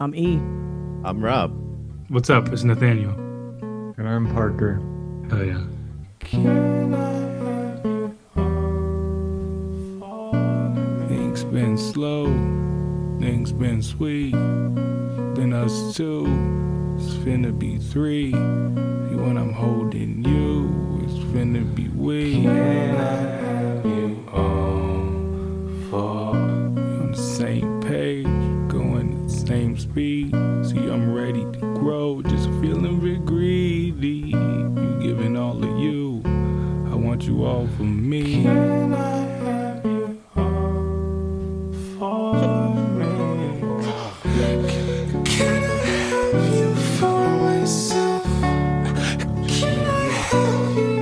I'm E. I'm Rob. What's up? It's Nathaniel. And I'm Parker. Hell yeah. Things been slow, things been sweet. Been us two, it's finna be three. When I'm holding you, it's finna be we. Can I have you on for? We on the same page, going the same speed. See, I'm ready to grow, just feeling real greedy. You giving all of you, I want you all for me. Can I have you on for me? Can I have you for myself? Can I have you?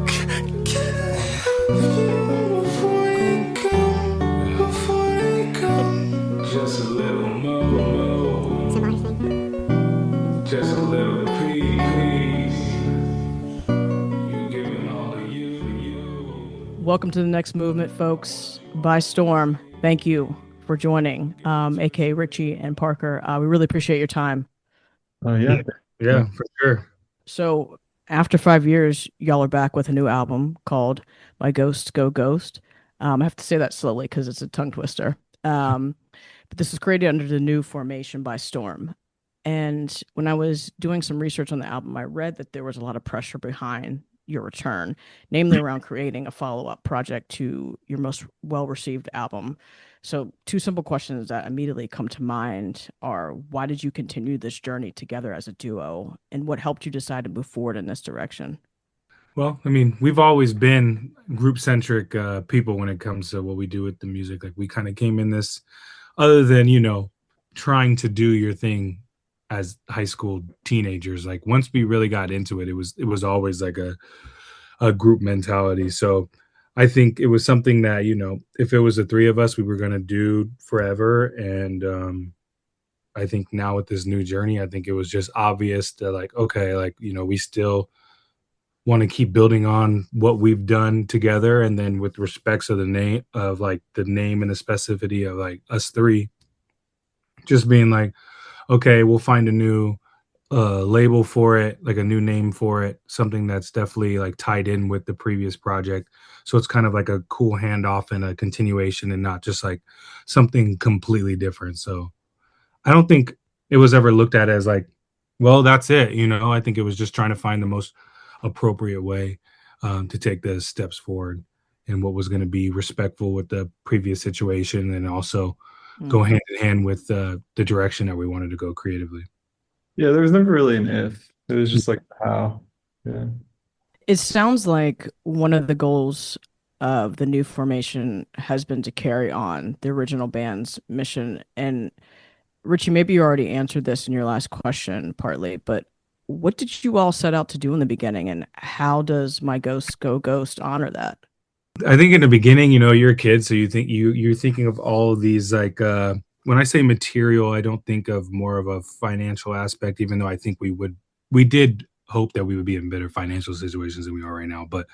Can I have you before you come? Before you come? Just a little more. Just a little peace. You giving all of you. Welcome to the next movement, folks. By storm. Thank you for joining, aka RiTchie and Parker. We really appreciate your time. Oh, yeah. Yeah, for sure. So after 5 years, y'all are back with a new album called My Ghosts Go Ghost. I have to say that slowly because it's a tongue twister. But this is created under the new formation By Storm. And when I was doing some research on the album, I read that there was a lot of pressure behind your return, namely around creating a follow-up project to your most well-received album. So two simple questions that immediately come to mind are, why did you continue this journey together as a duo? And what helped you decide to move forward in this direction? Well, I mean, we've always been group-centric people when it comes to what we do with the music. Like, we kind of came in this, other than, trying to do your thing as high school teenagers. Like, once we really got into it, it was always like a group mentality. So I think it was something that, if it was the three of us, we were going to do forever. And I think now with this new journey, I think it was just obvious that, like, okay, like, we still want to keep building on what we've done together. And then with respects of the name and the specificity of like us three, just being like, okay, we'll find a new label for it, like a new name for it, something that's definitely like tied in with the previous project. So it's kind of like a cool handoff and a continuation and not just like something completely different. So I don't think it was ever looked at as like, well, that's it. I think it was just trying to find the most appropriate way to take the steps forward and what was going to be respectful with the previous situation and also go hand in hand with the direction that we wanted to go creatively. Yeah, there was never really an if. It was just like how. Yeah. It sounds like one of the goals of the new formation has been to carry on the original band's mission. And RiTchie, maybe you already answered this in your last question partly, but what did you all set out to do in the beginning, and how does My Ghost Go Ghost honor that? I think in the beginning, you're a kid, so you think you're thinking of all of these like when I say material, I don't think of more of a financial aspect, even though I think we did hope that we would be in better financial situations than we are right now. But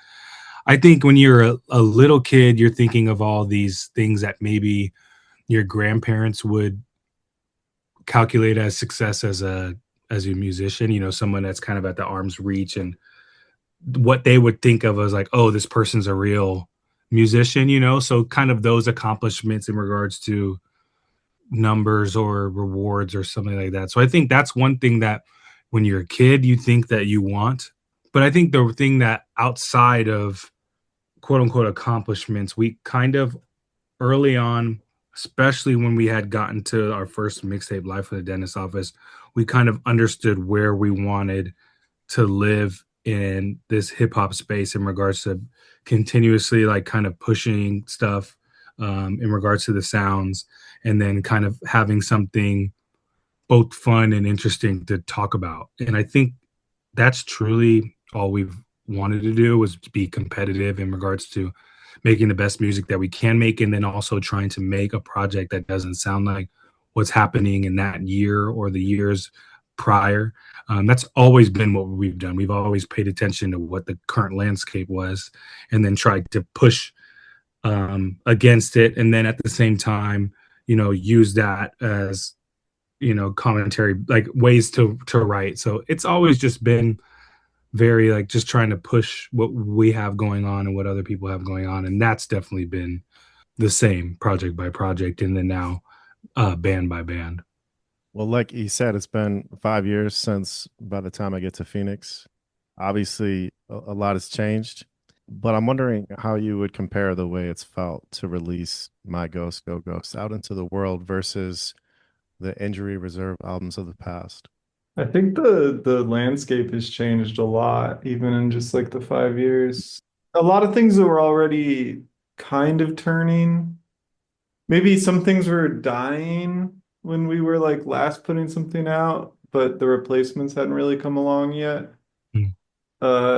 I think when you're a little kid, you're thinking of all these things that maybe your grandparents would calculate as success as a musician, someone that's kind of at the arm's reach, and what they would think of as like, oh, this person's a real musician. So kind of those accomplishments in regards to numbers or rewards or something like that. So I think that's one thing that when you're a kid, you think that you want. But I think the thing that outside of quote unquote accomplishments, we kind of early on, especially when we had gotten to our first mixtape, Live from the Dentist Office, we kind of understood where we wanted to live in this hip hop space in regards to continuously like kind of pushing stuff in regards to the sounds, and then kind of having something both fun and interesting to talk about. And I think that's truly all we've wanted to do, was to be competitive in regards to making the best music that we can make, and then also trying to make a project that doesn't sound like what's happening in that year or the years prior. That's always been what we've done. We've always paid attention to what the current landscape was and then tried to push against it. And then at the same time, use that as, commentary, like ways to write. So it's always just been very like just trying to push what we have going on and what other people have going on. And that's definitely been the same project by project and then now band by band. Well, like he said, it's been 5 years since by the time I get to Phoenix. Obviously, a lot has changed, but I'm wondering how you would compare the way it's felt to release My Ghost Go Ghost out into the world versus the Injury Reserve albums of the past. I think the landscape has changed a lot, even in just like the 5 years. A lot of things that were already kind of turning. Maybe some things were dying when we were like last putting something out, but the replacements hadn't really come along yet, Mm.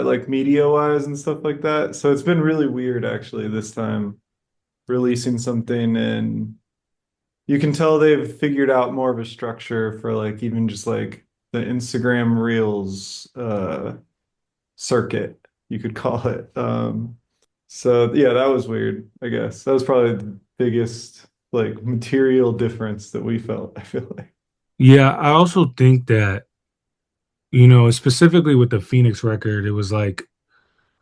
like media wise and stuff like that. So it's been really weird actually this time releasing something, and you can tell they've figured out more of a structure for like even just like the Instagram Reels circuit, you could call it. So yeah, that was weird, I guess. That was probably the biggest like material difference that we felt, I feel like. Yeah, I also think that, specifically with the Phoenix record, it was like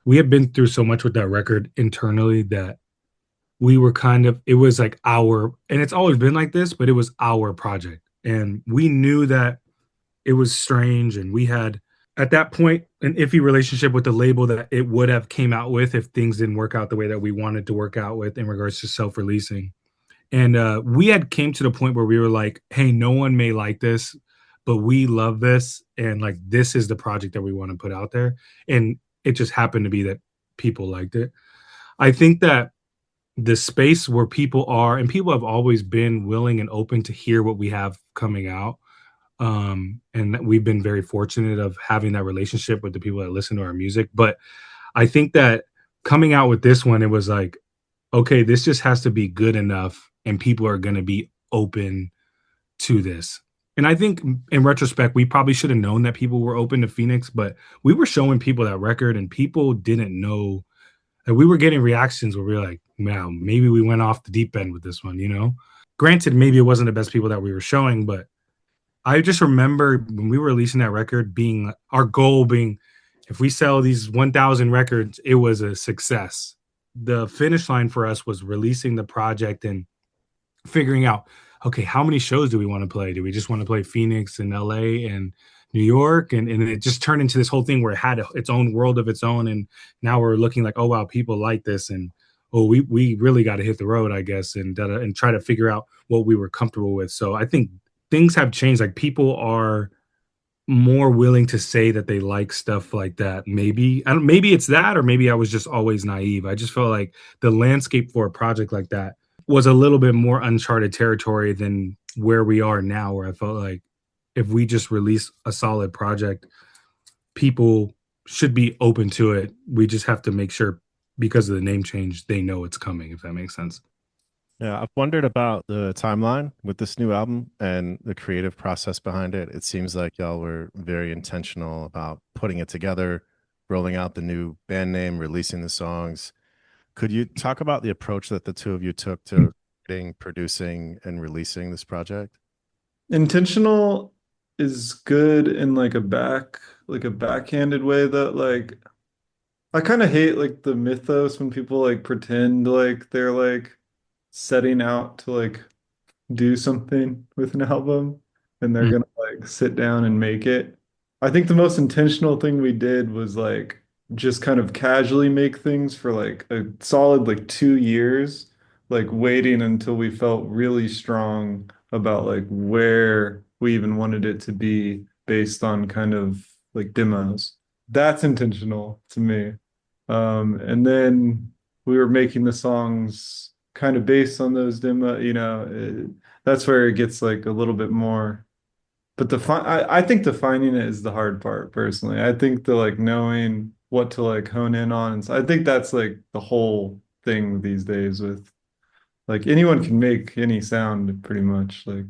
we had been through so much with that record internally that we were kind of, it was like and it's always been like this, but it was our project. And we knew that it was strange. And we had, at that point, an iffy relationship with the label that it would have came out with if things didn't work out the way that we wanted to work out with in regards to self-releasing. And we had came to the point where we were like, hey, no one may like this, but we love this. And like, this is the project that we want to put out there. And it just happened to be that people liked it. I think that the space where people are, and people have always been willing and open to hear what we have coming out. And that we've been very fortunate of having that relationship with the people that listen to our music. But I think that coming out with this one, it was like, okay, this just has to be good enough and people are going to be open to this. And I think in retrospect, we probably should have known that people were open to Phoenix, but we were showing people that record and people didn't know that we were getting reactions where we were like, wow, maybe we went off the deep end with this one. Granted, maybe it wasn't the best people that we were showing, but I just remember when we were releasing that record being our goal being, if we sell these 1,000 records, it was a success. The finish line for us was releasing the project and figuring out, okay, how many shows do we want to play? Do we just want to play Phoenix and LA and New York? And it just turned into this whole thing where it had its own world of its own. And now we're looking like, oh, wow, people like this. And, oh, we really got to hit the road, I guess, and try to figure out what we were comfortable with. So I think things have changed. Like people are more willing to say that they like stuff like that. Maybe it's that, or maybe I was just always naive. I just felt like the landscape for a project like that was a little bit more uncharted territory than where we are now, where I felt like if we just release a solid project, people should be open to it. We just have to make sure, because of the name change, they know it's coming, if that makes sense. Yeah, I've wondered about the timeline with this new album and the creative process behind it. It seems like y'all were very intentional about putting it together, rolling out the new band name, releasing the songs. Could you talk about the approach that the two of you took to writing, producing, and releasing this project? Intentional is good in like a backhanded way that like I kind of hate like the mythos when people like pretend like they're like setting out to like do something with an album and they're Mm. gonna like sit down and make it. I think the most intentional thing we did was like just kind of casually make things for like a solid like 2 years, like waiting until we felt really strong about like where we even wanted it to be based on kind of like demos. That's intentional to me. And then we were making the songs kind of based on those that's where it gets like a little bit more. But I think defining it is the hard part personally. I think the like knowing what to like hone in on. And so I think that's like the whole thing these days with like anyone can make any sound pretty much. Like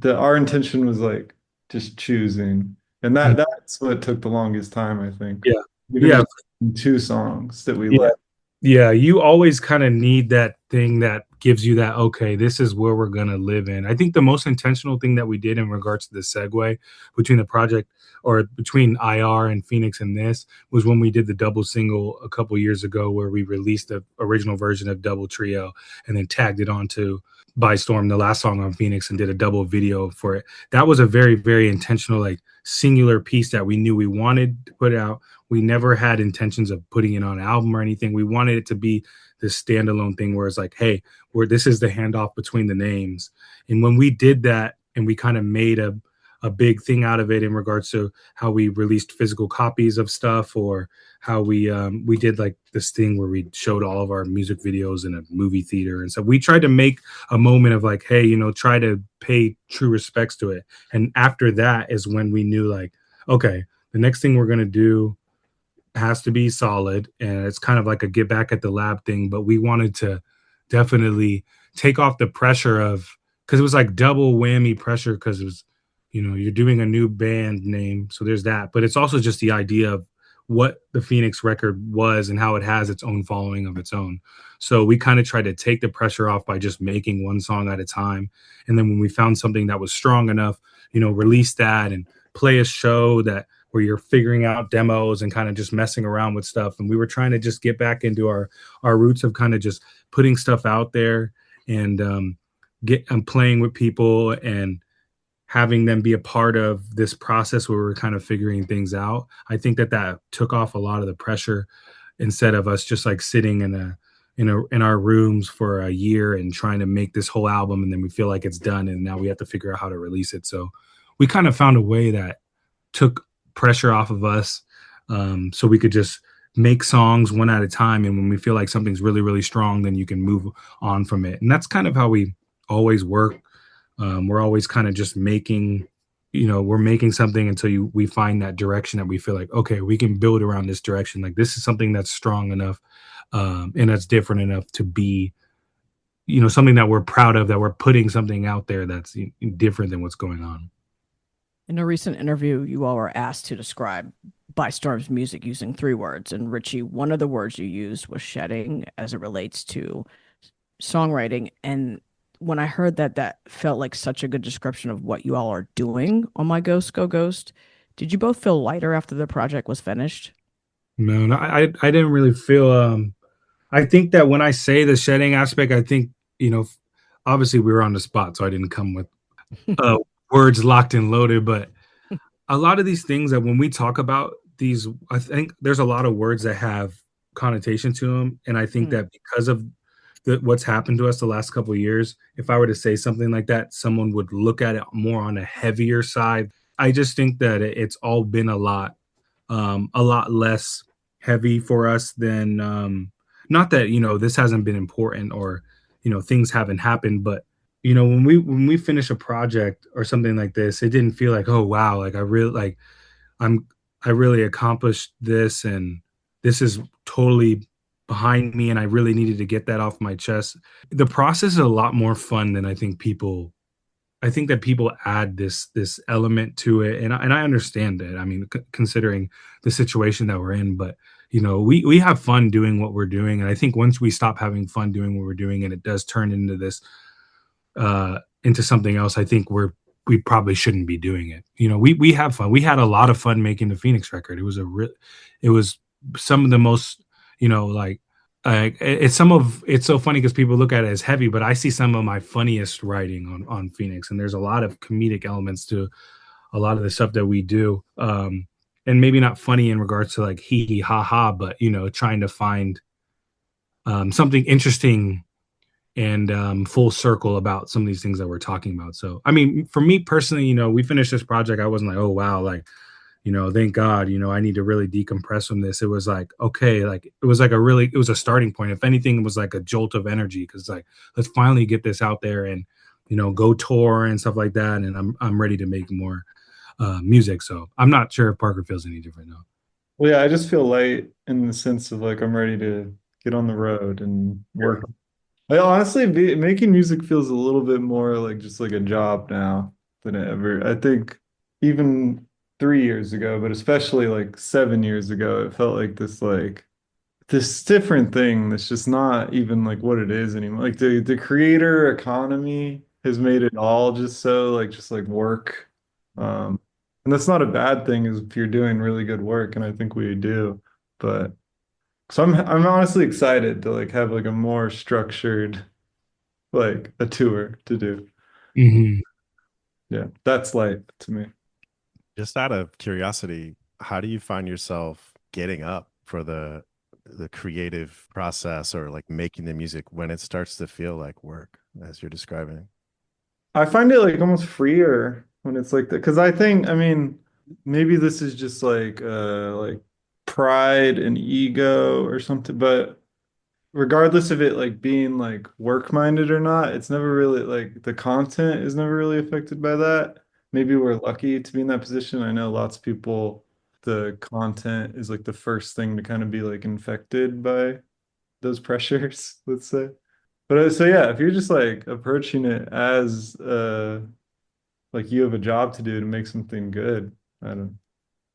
our intention was like just choosing. And Mm. that's what took the longest time, I think. Yeah. Even Yeah. just two songs that we Yeah. liked. Yeah, you always kind of need that thing that gives you that, okay, this is where we're going to live in. I think the most intentional thing that we did in regards to the segue between the project or between IR and Phoenix and this was when we did the double single a couple years ago where we released the original version of Double Trio and then tagged it onto By Storm, the last song on Phoenix, and did a double video for it. That was a very, very intentional, like singular piece that we knew we wanted to put out. We never had intentions of putting it on an album or anything. We wanted it to be this standalone thing where it's like, hey, where this is the handoff between the names. And when we did that and we kind of made a big thing out of it in regards to how we released physical copies of stuff or how we did like this thing where we showed all of our music videos in a movie theater and so we tried to make a moment of like, hey, try to pay true respects to it. And after that is when we knew like, okay, the next thing we're going to do has to be solid, and it's kind of like a get back at the lab thing, but we wanted to definitely take off the pressure of, because it was like double whammy pressure, because it was, you're doing a new band name, so there's that, but it's also just the idea of what the Phoenix record was and how it has its own following of its own. So we kind of tried to take the pressure off by just making one song at a time, and then when we found something that was strong enough, release that and play a show that where you're figuring out demos and kind of just messing around with stuff. And we were trying to just get back into our roots of kind of just putting stuff out there and get and playing with people and having them be a part of this process where we're kind of figuring things out. I think that took off a lot of the pressure instead of us just like sitting in our rooms for a year and trying to make this whole album, and then we feel like it's done and now we have to figure out how to release it. So we kind of found a way that took pressure off of us, so we could just make songs one at a time, and when we feel like something's really, really strong, then you can move on from it. And that's kind of how we always work. We're always kind of just making, we're making something until we find that direction that we feel like, okay, we can build around this direction. Like this is something that's strong enough, and that's different enough to be, something that we're proud of, that we're putting something out there that's different than what's going on. In a recent interview, you all were asked to describe By Storm's music using 3 words. And RiTchie, one of the words you used was shedding as it relates to songwriting. And when I heard that, that felt like such a good description of what you all are doing on My Ghost Go Ghost. Did you both feel lighter after the project was finished? No, I didn't really feel. I think that when I say the shedding aspect, I think obviously we were on the spot, so I didn't come with uh, words locked and loaded. But a lot of these things that when we talk about these, I think there's a lot of words that have connotation to them, and I think that because of what's happened to us the last couple of years, if I were to say something like that, someone would look at it more on a heavier side. I just think that it's all been a lot less heavy for us than not that this hasn't been important or things haven't happened, but when we finish a project or something like this, it didn't feel like, oh wow, like I'm I really accomplished this and this is totally behind me and I really needed to get that off my chest. The process is a lot more fun than I think that people add this element to it, and I understand it. I mean, considering the situation that we're in, but we have fun doing what we're doing, and I think once we stop having fun doing what we're doing, and it does turn into this into something else, I think we probably shouldn't be doing it. We have fun. We had a lot of fun making the Phoenix record. It was some of the most like it's so funny because people look at it as heavy, but I see some of my funniest writing on Phoenix, and there's a lot of comedic elements to a lot of the stuff that we do, and maybe not funny in regards to like hee hee ha ha, but trying to find something interesting and full circle about some of these things that we're talking about. So I mean, for me personally, we finished this project, I wasn't like, oh wow, like thank God, I need to really decompress from this. It was like, okay, like it was a starting point. If anything, it was like a jolt of energy because like, let's finally get this out there and, go tour and stuff like that. And I'm ready to make more music. So I'm not sure if Parker feels any different now. Well, yeah, I just feel light in the sense of like I'm ready to get on the road and work. I honestly, making music feels a little bit more like just like a job now than ever. I think even 3 years ago, but especially like 7 years ago, it felt like this like this different thing that's just not even like what it is anymore. Like the creator economy has made it all just so like just like work. Um, and that's not a bad thing if you're doing really good work, and I think we do. But so I'm honestly excited to like have like a more structured like a tour to do. Hmm. Yeah, that's light to me. Just out of curiosity, how do you find yourself getting up for the creative process or like making the music when it starts to feel like work, as you're describing? I find it like almost freer when it's like that because I think I mean maybe this is just like pride and ego or something, but regardless of it like being like work minded or not, it's never really like the content is never really affected by that. Maybe we're lucky to be in that position. I know lots of people, the content is like the first thing to kind of be like infected by those pressures, let's say. But so yeah, if you're just like approaching it as like you have a job to do to make something good, I don't,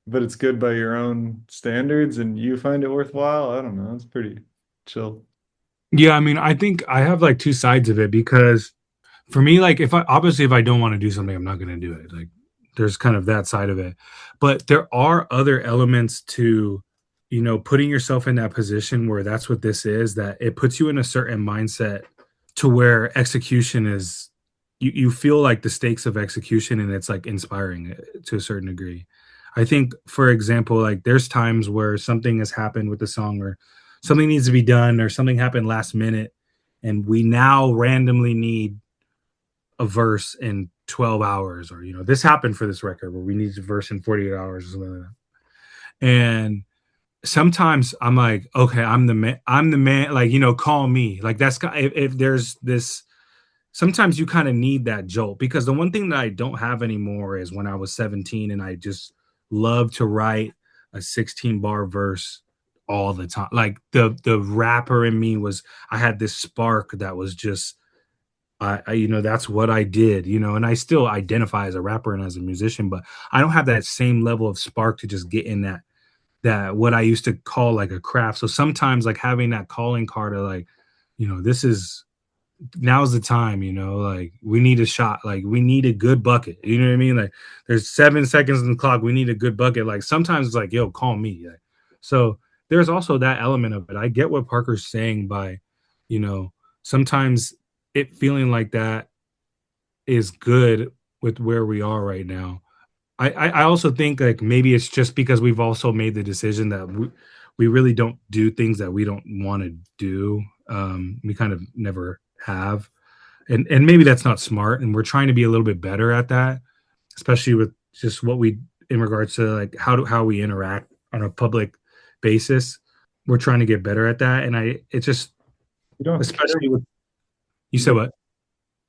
but it's good by your own standards and you find it worthwhile, I don't know. It's pretty chill. Yeah, I mean, I think I have like two sides of it because for me, like if I obviously if I don't want to do something, I'm not going to do it. Like there's kind of that side of it. But there are other elements to, putting yourself in that position where that's what this is, that it puts you in a certain mindset to where execution is you feel like the stakes of execution and it's like inspiring to a certain degree. I think, for example, like there's times where something has happened with the song or something needs to be done or something happened last minute and we now randomly need a verse in 12 hours or this happened for this record where we need a verse in 48 hours or something like that. And sometimes I'm like, okay, I'm the man, like, call me. Like that's if there's this sometimes you kind of need that jolt because the one thing that I don't have anymore is when I was 17 and I just loved to write a 16 bar verse all the time. Like the rapper in me was I had this spark that was just that's what I did, and I still identify as a rapper and as a musician, but I don't have that same level of spark to just get in that what I used to call like a craft. So sometimes like having that calling card of like, this is now's the time, like we need a shot, like we need a good bucket. You know what I mean? Like there's 7 seconds on the clock, we need a good bucket. Like sometimes it's like, yo, call me. Like, so there's also that element of it. I get what Parker's saying by, you know, sometimes it feeling like that is good with where we are right now. I also think like maybe it's just because we've also made the decision that we really don't do things that we don't want to do. We kind of never have. And maybe that's not smart. And we're trying to be a little bit better at that, especially with just what we in regards to like how we interact on a public basis. We're trying to get better at that. And it's just You don't have to care. especially with you said what?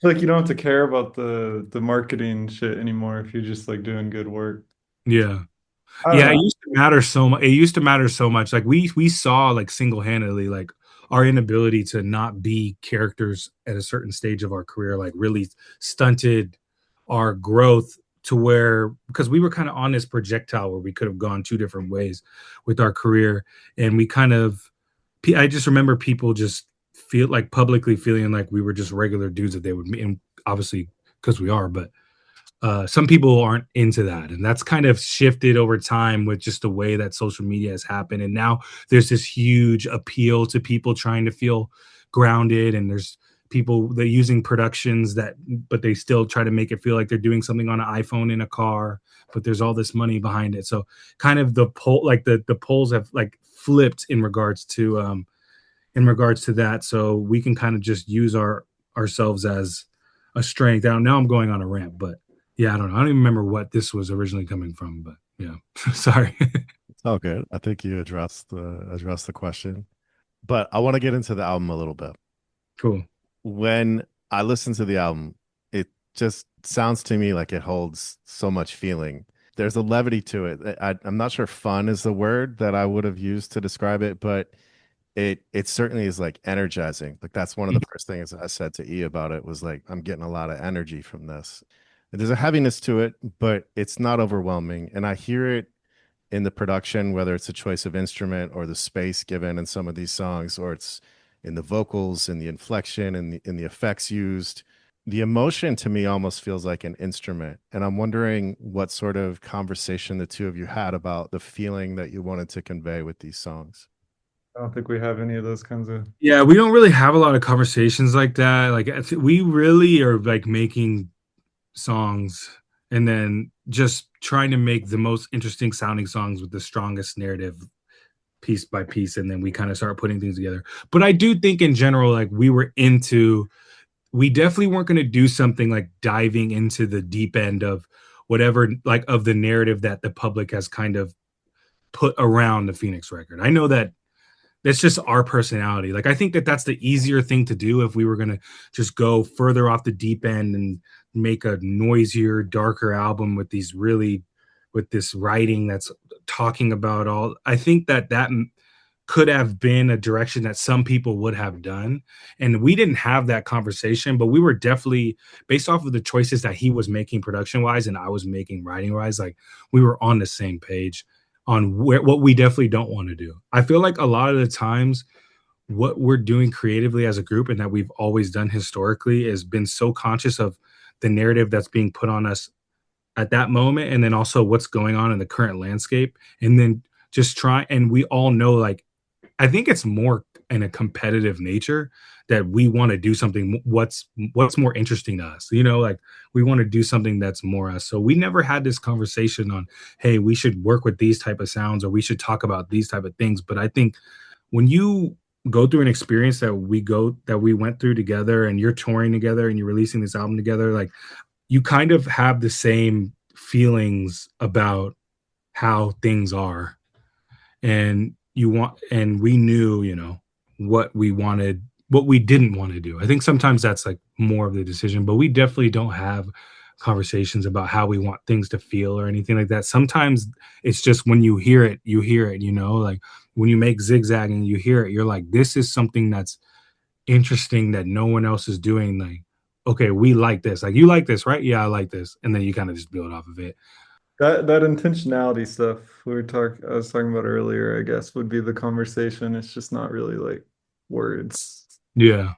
Feel like you don't have to care about the marketing shit anymore if you're just like doing good work. Yeah. I don't Yeah, it know. used to matter so much. It used to matter so much. Like we saw like single-handedly like our inability to not be characters at a certain stage of our career like really stunted our growth to where because we were kind of on this projectile where we could have gone two different ways with our career and we kind of I just remember people just feel like publicly feeling like we were just regular dudes that they would meet and obviously because we are but some people aren't into that and that's kind of shifted over time with just the way that social media has happened and now there's this huge appeal to people trying to feel grounded and there's people that using productions that but they still try to make it feel like they're doing something on an iPhone in a car but there's all this money behind it so kind of the poll like the polls have like flipped in regards to that so we can kind of just use ourselves as a strength. Now I'm going on a rant, but yeah, I don't know. I don't even remember what this was originally coming from, but yeah, sorry. It's all good. I think you addressed the question, but I want to get into the album a little bit. Cool. When I listen to the album, it just sounds to me like it holds so much feeling. There's a levity to it. I'm not sure fun is the word that I would have used to describe it, but it certainly is like energizing. Like that's one of the first things I said to E about it was like I'm getting a lot of energy from this. There's a heaviness to it, but it's not overwhelming, and I hear it in the production, whether it's a choice of instrument or the space given in some of these songs, or it's in the vocals and the inflection and the effects used. The emotion to me almost feels like an instrument. And I'm wondering what sort of conversation the two of you had about the feeling that you wanted to convey with these songs. I don't think we have any of those kinds of. Yeah, we don't really have a lot of conversations like that. Like we really are like making songs and then just trying to make the most interesting sounding songs with the strongest narrative piece by piece, and then we kind of start putting things together. But I do think in general, like we definitely weren't going to do something like diving into the deep end of whatever, like of the narrative that the public has kind of put around the Phoenix record. I know that that's just our personality. Like, I think that that's the easier thing to do if we were going to just go further off the deep end and make a noisier, darker album with this writing that's talking about all. I think that could have been a direction that some people would have done. And we didn't have that conversation, but we were definitely, based off of the choices that he was making production wise and I was making writing wise, like we were on the same page on what we definitely don't want to do. I feel like a lot of the times what we're doing creatively as a group and that we've always done historically has been so conscious of the narrative that's being put on us at that moment, and then also what's going on in the current landscape, and then just try. And we all know, like, I think it's more in a competitive nature that we want to do something what's more interesting to us, like we want to do something that's more us. So we never had this conversation on, hey, we should work with these type of sounds or we should talk about these type of things. But I think when you go through an experience that we went through together, and you're touring together and you're releasing this album together, like you kind of have the same feelings about how things are, and we knew, what we wanted, what we didn't want to do. I think sometimes that's like more of the decision, but we definitely don't have conversations about how we want things to feel or anything like that. Sometimes it's just when you hear it, like when you make Zigzag and you hear it, you're like, this is something that's interesting that no one else is doing. Like, okay, we like this. Like, you like this, right? Yeah, I like this. And then you kind of just build off of it. That intentionality stuff I was talking about earlier, I guess, would be the conversation. It's just not really like words. Yeah.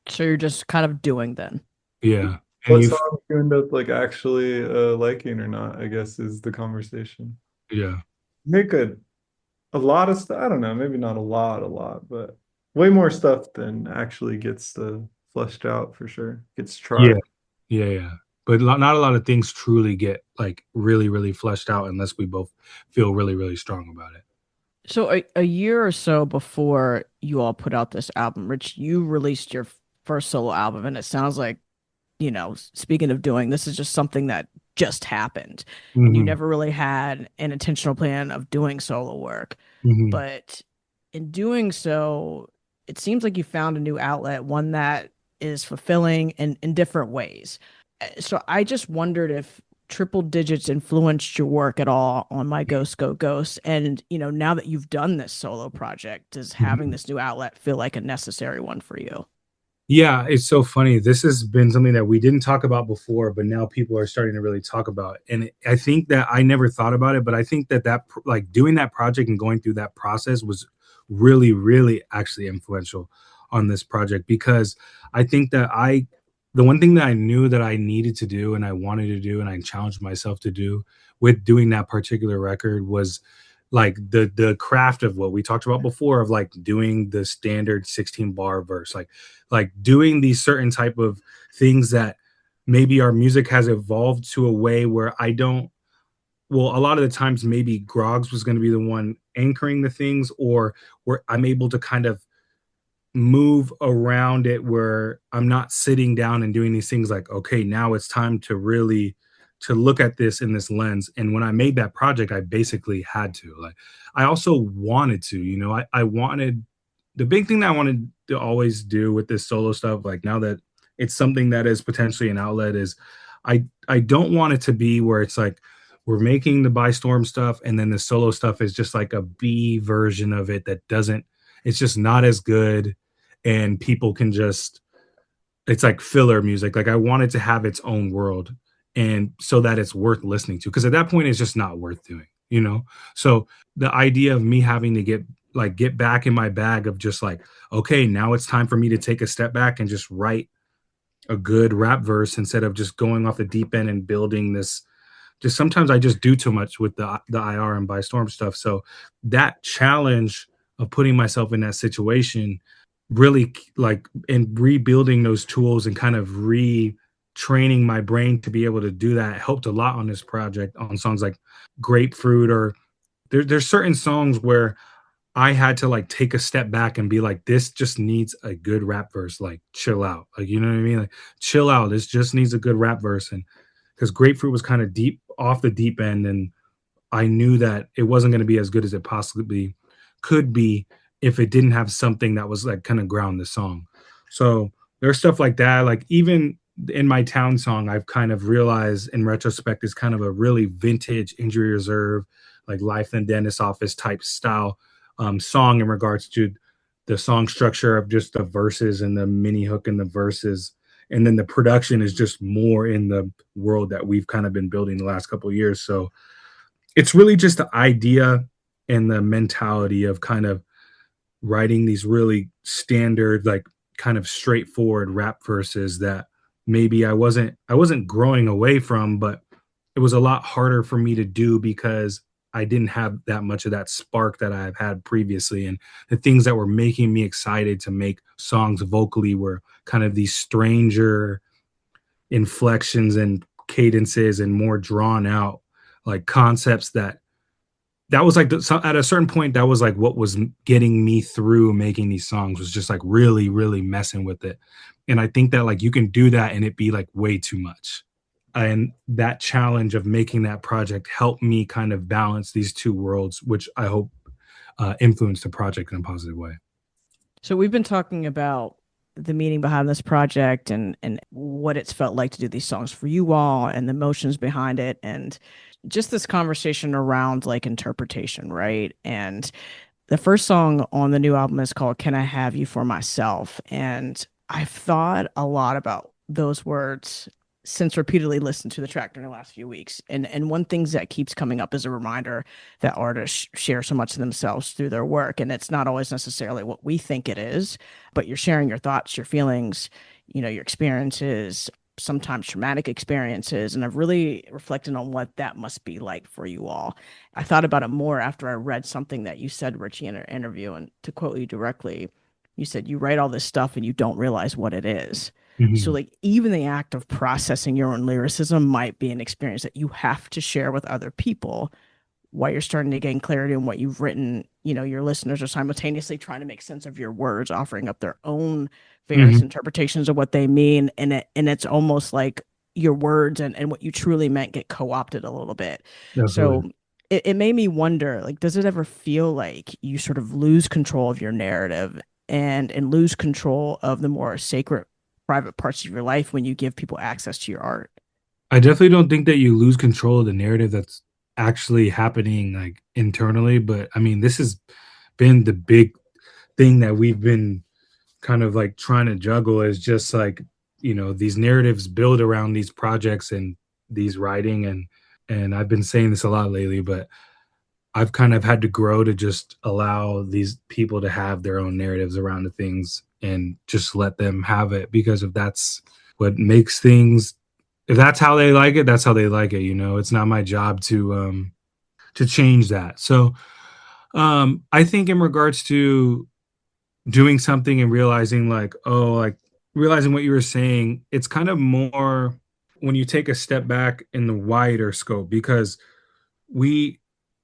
So you're just kind of doing then. Yeah. What songs you end up like actually liking or not, I guess, is the conversation. Yeah. Make a lot of stuff. I don't know, maybe not a lot, but way more stuff than actually gets fleshed out for sure. Gets tried. Yeah. But not a lot of things truly get like really, really fleshed out unless we both feel really, really strong about it. So a year or so before you all put out this album, Rich, you released your first solo album, and it sounds like, speaking of doing, this is just something that just happened, and you never really had an intentional plan of doing solo work. But in doing so, it seems like you found a new outlet, one that is fulfilling in different ways. So I just wondered if Triple Digits influenced your work at all on My Ghost Go Ghost. And, now that you've done this solo project, does having this new outlet feel like a necessary one for you? Yeah, it's so funny. This has been something that we didn't talk about before, but now people are starting to really talk about. And I think that I never thought about it, but I think that like doing that project and going through that process was really, really actually influential on this project, because I think that the one thing that I knew that I needed to do and I wanted to do and I challenged myself to do with doing that particular record was like the craft of what we talked about before, of like doing the standard 16 bar verse, like doing these certain type of things that maybe our music has evolved to a way where a lot of the times maybe Groggs was going to be the one anchoring the things, or where I'm able to kind of move around it where I'm not sitting down and doing these things like, okay, now it's time to really to look at this in this lens. And when I made that project, I basically had to. Like, I also wanted to, I wanted, the big thing that I wanted to always do with this solo stuff, like now that it's something that is potentially an outlet, is I don't want it to be where it's like we're making the By Storm stuff and then the solo stuff is just like a B version of it that it's just not as good, and people can just, it's like filler music. Like, I want it to have its own world, and so that it's worth listening to, because at that point it's just not worth doing. you know? So the idea of me having to get back in my bag of just like, okay, now it's time for me to take a step back and just write a good rap verse instead of just going off the deep end and building this. Just sometimes I just do too much with the IR and by storm stuff. So that challenge of putting myself in that situation really like and rebuilding those tools and kind of retraining my brain to be able to do that helped a lot on this project on songs like Grapefruit or there's certain songs where I had to like take a step back and be like, this just needs a good rap verse. Like, chill out. Like, you know what I mean? Like, chill out. This just needs a good rap verse. And because Grapefruit was kind of deep off the deep end, and I knew that it wasn't going to be as good as it possibly could be if it didn't have something that was like kind of ground the song. So there's stuff like that. Like, even in my town song, I've kind of realized in retrospect is kind of a really vintage Injury Reserve, like Life in the Dentist Office type style song in regards to the song structure of just the verses and the mini hook and the verses. And then the production is just more in the world that we've kind of been building the last couple of years. So it's really just the idea and the mentality of kind of writing these really standard, like kind of straightforward rap verses that maybe I wasn't growing away from, but it was a lot harder for me to do because I didn't have that much of that spark that I've had previously. And the things that were making me excited to make songs vocally were kind of these stranger inflections and cadences and more drawn out like concepts that was like at a certain point that was like what was getting me through making these songs was just like really really messing with it. And I think that like you can do that and it be like way too much. And that challenge of making that project helped me kind of balance these two worlds, which I hope influenced the project in a positive way. So we've been talking about the meaning behind this project and what it's felt like to do these songs for you all and the emotions behind it and just this conversation around like interpretation, right? And the first song on the new album is called Can I Have You for Myself? And I've thought a lot about those words since repeatedly listened to the track during the last few weeks. And one thing that keeps coming up is a reminder that artists share so much of themselves through their work. And it's not always necessarily what we think it is, but you're sharing your thoughts, your feelings, your experiences, sometimes traumatic experiences. And I've really reflected on what that must be like for you all. I thought about it more after I read something that you said, RiTchie, in an interview. And to quote you directly, you said you write all this stuff and you don't realize what it is. Mm-hmm. So like even the act of processing your own lyricism might be an experience that you have to share with other people while you're starting to gain clarity on what you've written. Your listeners are simultaneously trying to make sense of your words, offering up their own various interpretations of what they mean. And it's almost like your words and what you truly meant get co-opted a little bit. Definitely. So it made me wonder, like, does it ever feel like you sort of lose control of your narrative and lose control of the more sacred private parts of your life when you give people access to your art? I definitely don't think that you lose control of the narrative that's actually happening like internally, but I mean, this has been the big thing that we've been kind of like trying to juggle is just like, these narratives build around these projects and these writing and I've been saying this a lot lately, but I've kind of had to grow to just allow these people to have their own narratives around the things and just let them have it, because if that's what makes things, if that's how they like it, that's how they like it. It's not my job to change that. So I think in regards to doing something and realizing realizing what you were saying, it's kind of more when you take a step back in the wider scope, because we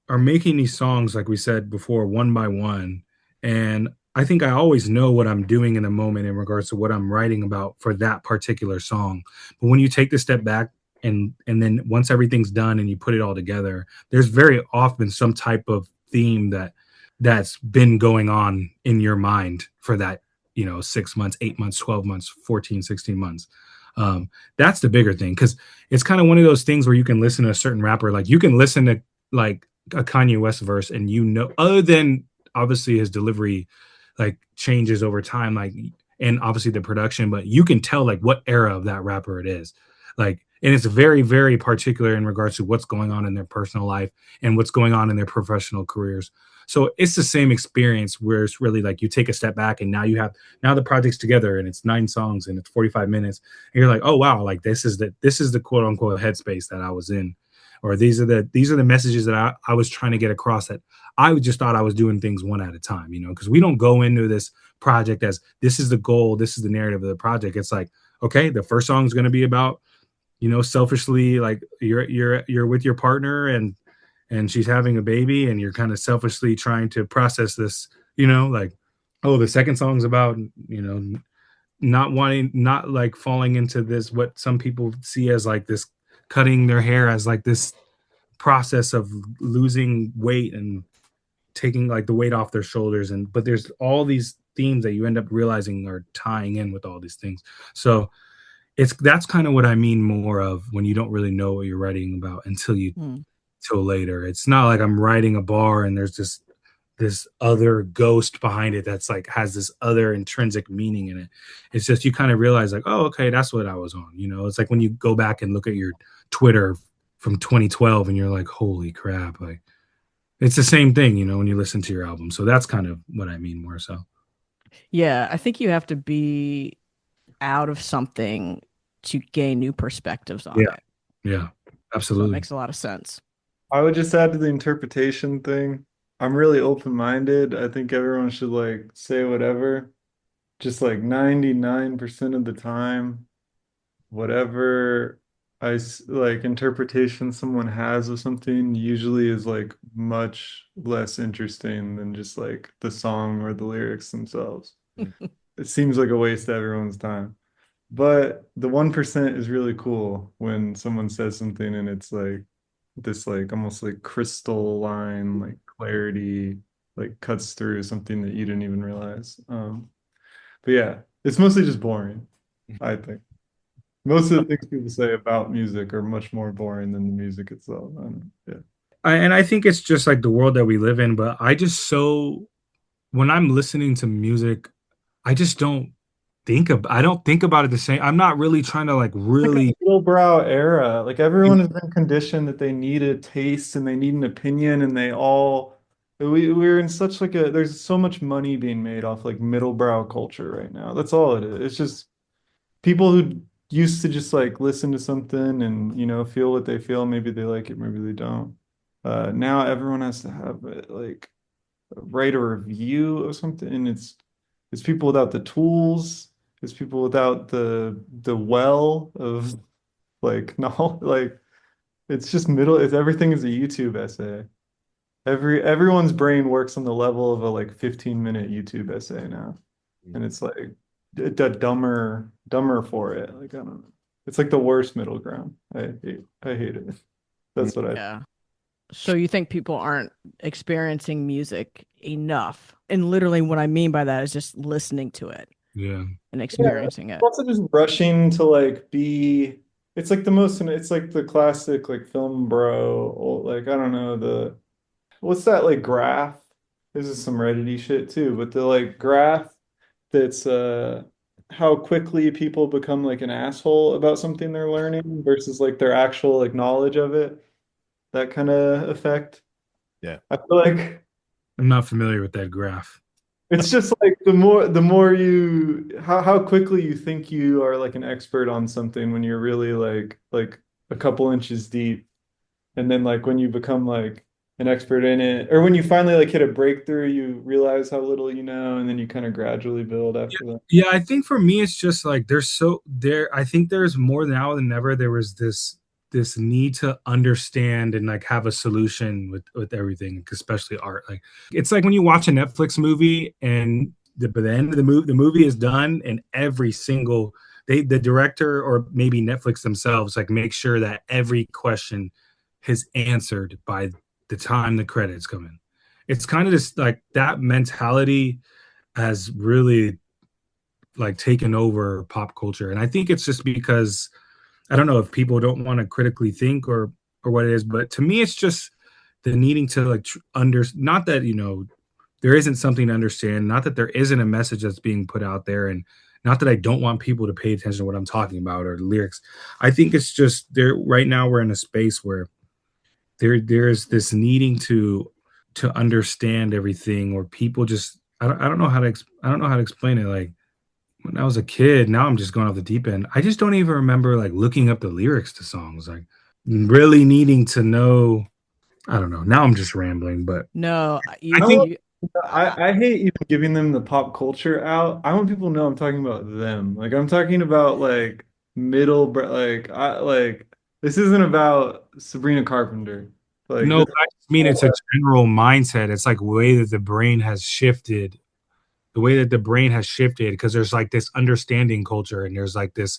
are making these songs, like we said before, one by one. And I think I always know what I'm doing in the moment in regards to what I'm writing about for that particular song. But when you take the step back and then once everything's done and you put it all together, there's very often some type of theme that's been going on in your mind for that, 6 months, 8 months, 12 months, 14, 16 months. That's the bigger thing, because it's kind of one of those things where you can listen to a certain rapper, like you can listen to like a Kanye West verse and other than obviously his delivery like changes over time, like, and obviously the production, but you can tell like what era of that rapper it is. Like and it's very, very particular in regards to what's going on in their personal life and what's going on in their professional careers. So it's the same experience where it's really like you take a step back and now the project's together and it's 9 songs and it's 45 minutes and you're like, oh wow, like this is the quote unquote headspace that I was in, or these are the messages that I was trying to get across, that I just thought I was doing things one at a time, you know, because we don't go into this project as this is the goal, this is the narrative of the project. It's like, okay, the first song is going to be about, you know, selfishly, like you're with your partner and she's having a baby and you're kind of selfishly trying to process this, you know, like, oh, the second song's about, you know, not like falling into this, what some people see as like this cutting their hair as like this process of losing weight and taking like the weight off their shoulders. But there's all these themes that you end up realizing are tying in with all these things. So that's kind of what I mean more of when you don't really know what you're writing about until till later. It's not like I'm writing a bar and there's this other ghost behind it that's like has this other intrinsic meaning in it. It's just you kind of realize like, oh, okay, that's what I was on. You know, it's like when you go back and look at your Twitter from 2012 and you're like, holy crap, like it's the same thing, you know, when you listen to your album. So that's kind of what I mean more so. Yeah, I think you have to be out of something to gain new perspectives on it. Yeah, So absolutely. it makes a lot of sense. I would just add to the interpretation thing. I'm really open-minded. I think everyone should like say whatever. Just like 99% of the time, whatever like interpretation someone has of something usually is like much less interesting than just like the song or the lyrics themselves. It seems like a waste of everyone's time. But the 1% is really cool when someone says something and it's like this like almost like crystalline like clarity like cuts through something that you didn't even realize. But yeah, it's mostly just boring, I think. Most of the things people say about music are much more boring than the music itself. I don't know. Yeah. And I think it's just like the world that we live in, but when I'm listening to music, I just don't I don't think about it the same. I'm not really trying to like really Like a middlebrow era. Like everyone has been conditioned that they need a taste and they need an opinion and we're in such like there's so much money being made off like middlebrow culture right now. That's all it is. It's just people who used to just like listen to something and you know feel what they feel. Maybe they like it, maybe they don't. Now everyone has to have like write a review of something, and it's people without the tools. It's people without the well of like no like it's just it's everything is a YouTube essay. Everyone's brain works on the level of a like 15-minute YouTube essay now. And it's like dumber for it. Like I don't know. It's like the worst middle ground. I hate it. That's what I Yeah. So you think people aren't experiencing music enough? And literally what I mean by that is just listening to it yeah. and experiencing it. also just rushing to like be it's like it's like the classic like film bro or like I don't know what's that like graph? This is some Reddity shit too, but the like graph that's how quickly people become like an asshole about something they're learning versus like their actual like knowledge of it. That kind of effect. Yeah. I feel like I'm not familiar with that graph. it's just like the more you how quickly you think you are like an expert on something when you're really like a couple inches deep. And then like when you become like an expert in it, or when you finally like hit a breakthrough, you realize how little you know, and then you kind of gradually build after that. Yeah, I think for me it's just like I think there's more now than ever there was this need to understand and like have a solution with everything, especially art. Like it's like when you watch a Netflix movie and by the end of the movie is done and every single the director or maybe Netflix themselves like make sure that every question is answered by the time the credits come in. It's kind of just like that mentality has really like taken over pop culture. And I think it's just because I don't know if people don't want to critically think or what it is, but to me it's just the needing to like not that, you know, there isn't something to understand, not that there isn't a message that's being put out there and not that I don't want people to pay attention to what I'm talking about or the lyrics. I think it's just there right now we're in a space where there's this needing to understand everything, or people just I don't know how to I don't know how to explain it. Like when I was a kid, now I'm just going off the deep end. I just don't even remember like looking up the lyrics to songs, like really needing to know. I don't know. Now I'm just rambling, but No, I I think want, I hate even giving them the pop culture out. I want people to know I'm talking about them. Like I'm talking about like like I like this isn't about Sabrina Carpenter. Like no, this, I just mean it's a general mindset. It's like the way that the brain has shifted, because there's like this understanding culture, and there's like this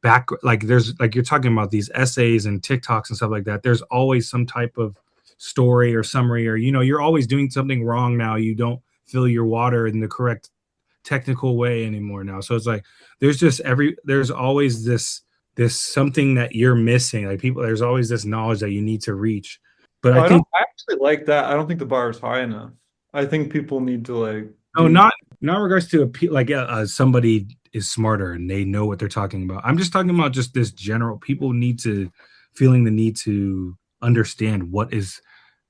back, like there's like you're talking about these essays and TikToks and stuff like that. There's always some type of story or summary, or you're always doing something wrong now. You don't fill your water in the correct technical way anymore now. So it's like there's always this something that you're missing. Like people, there's always this knowledge that you need to reach. But I think I actually like that. I don't think the bar is high enough. I think people need to like no, do not in regards to like somebody is smarter and they know what they're talking about. I'm just talking about just this general people need to feeling the need to understand what is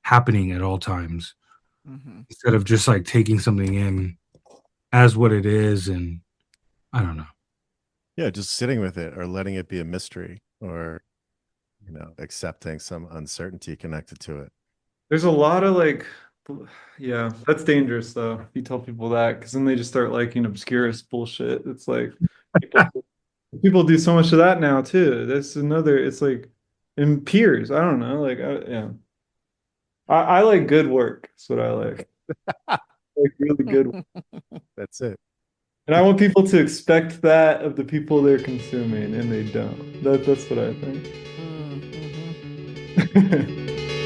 happening at all times Mhm. instead of just like taking something in as what it is. And I don't know. Yeah, just sitting with it or letting it be a mystery, or accepting some uncertainty connected to it. There's a lot of like, yeah, that's dangerous though. If you tell people that, because then they just start liking obscurest bullshit. It's like people, people do so much of that now too. That's another. It's like in peers. I don't know. Like, yeah, I like good work. That's what I like. Like really good work. That's it. And I want people to expect that of the people they're consuming, and they don't. That's what I think.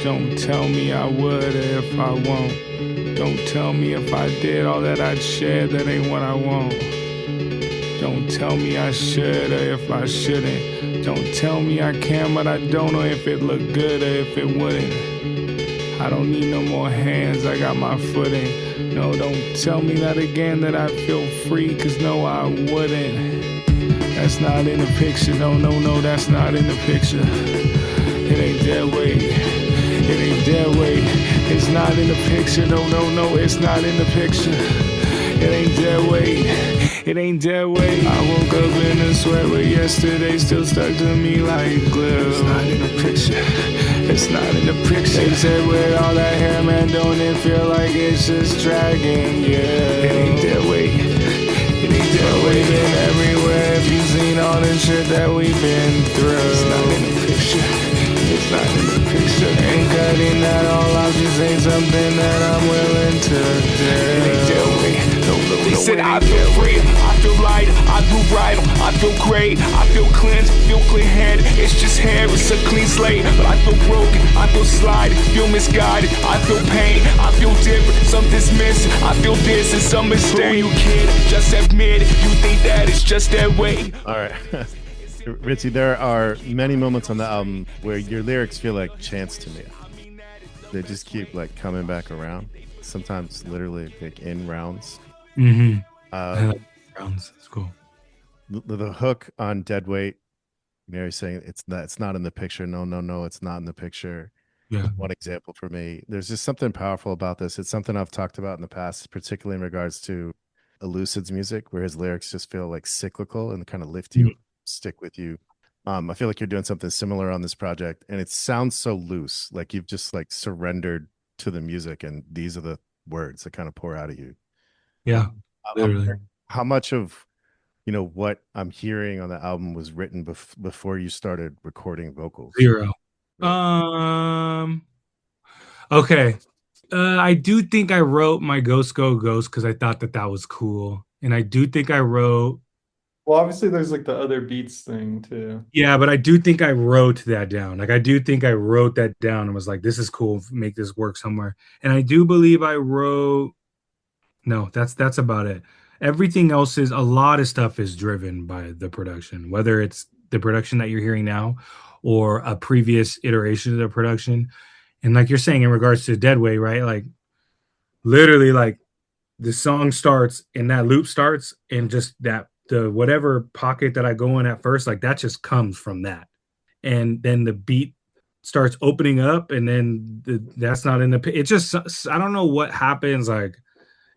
Don't tell me I would if I won't. Don't tell me if I did all that I'd share, that ain't what I want. Don't tell me I should or if I shouldn't. Don't tell me I can, but I don't know if it looked good or if it wouldn't. I don't need no more hands, I got my footing. No, don't tell me that again, that I feel free, cause no, I wouldn't. That's not in the picture, no, that's not in the picture. It ain't that way, it ain't that way. It's not in the picture, no, it's not in the picture. It ain't that way, it ain't that way. I woke up in a sweat, but yesterday still stuck to me like glue. It's not in the picture, it's not in the picture. They said with all that hair, man, don't it feel like it's just dragging? Yeah, it ain't that way, it ain't that way. We've been everywhere, if you seen all the shit that we've been through. It's not in the picture. It's not in the picture. Ain't cutting that all out, just ain't something that I'm willing to do. It ain't that way. They said I feel free, I feel light, I feel bright, I feel great, I feel cleansed, feel clear head. It's just hair, it's a clean slate. But I feel broken, I feel sliding, feel misguided, I feel pain, I feel different, something's missing. I feel this and some mistake. You kid, just admit it, you think that it's just that way. All right. RiTchie, there are many moments on the album where your lyrics feel like chants to me. They just keep like coming back around. Sometimes literally like in rounds. Mm-hmm. Rounds, that's cool. The hook on Dead Weight, Mary's saying it's not in the picture. No, it's not in the picture. Yeah. One example for me. There's just something powerful about this. It's something I've talked about in the past, particularly in regards to Elucid's music, where his lyrics just feel like cyclical and kind of lift you, stick with you. I feel like you're doing something similar on this project, and it sounds so loose, like you've just like surrendered to the music, and these are the words that kind of pour out of you. Yeah, literally. How much of what I'm hearing on the album was written before you started recording vocals? 0. Okay. I do think I wrote my Ghost Go Ghost because I thought that was cool, and I do think I wrote. Well, obviously, there's like the other beats thing too. Yeah, but I do think I wrote that down. Like I do think I wrote that down and was like, "This is cool. Make this work somewhere." And I do believe I wrote. No, that's about it. Everything else is a lot of stuff is driven by the production, whether it's the production that you're hearing now or a previous iteration of the production. And like you're saying in regards to Deadway, right? Like literally like the song starts and that loop starts and just that the whatever pocket that I go in at first, like that just comes from that. And then the beat starts opening up, and then that's not in the, it just, I don't know what happens. Like,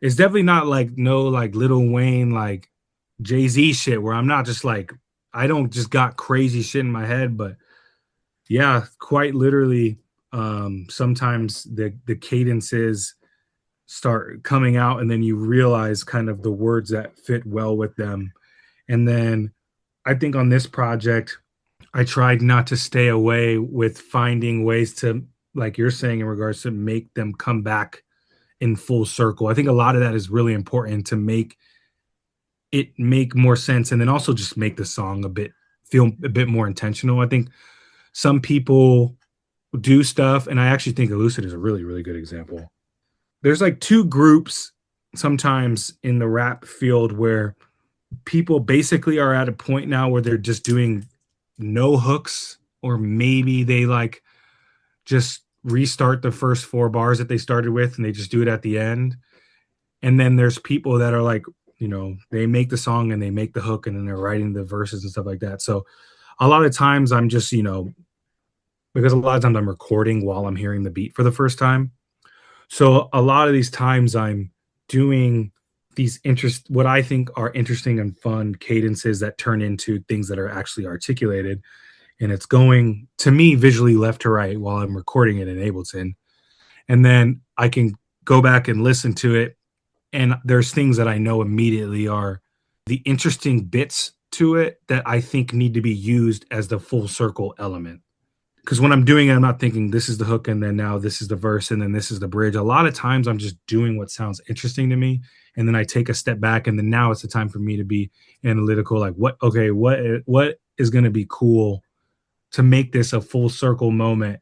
it's definitely not like no like Lil Wayne, like Jay-Z shit where I'm not just like, I don't just got crazy shit in my head, but yeah, quite literally, sometimes the cadences start coming out, and then you realize kind of the words that fit well with them. And then I think on this project, I tried not to stay away with finding ways to, like you're saying, in regards to make them come back in full circle. I think a lot of that is really important to make it make more sense, and then also just make the song a bit feel a bit more intentional. I think some people do stuff, and I actually think Elucid is a really, really good example. There's like two groups sometimes in the rap field where people basically are at a point now where they're just doing no hooks, or maybe they like just restart the first four bars that they started with and they just do it at the end. And then there's people that are like, they make the song and they make the hook and then they're writing the verses and stuff like that. So a lot of times I'm just, because a lot of times I'm recording while I'm hearing the beat for the first time. So a lot of these times I'm doing these what I think are interesting and fun cadences that turn into things that are actually articulated. And it's going to me visually left to right while I'm recording it in Ableton. And then I can go back and listen to it. And there's things that I know immediately are the interesting bits to it that I think need to be used as the full circle element. Because when I'm doing it, I'm not thinking this is the hook and then now this is the verse and then this is the bridge. A lot of times I'm just doing what sounds interesting to me. And then I take a step back, and then now it's the time for me to be analytical. Like what is going to be cool to make this a full circle moment.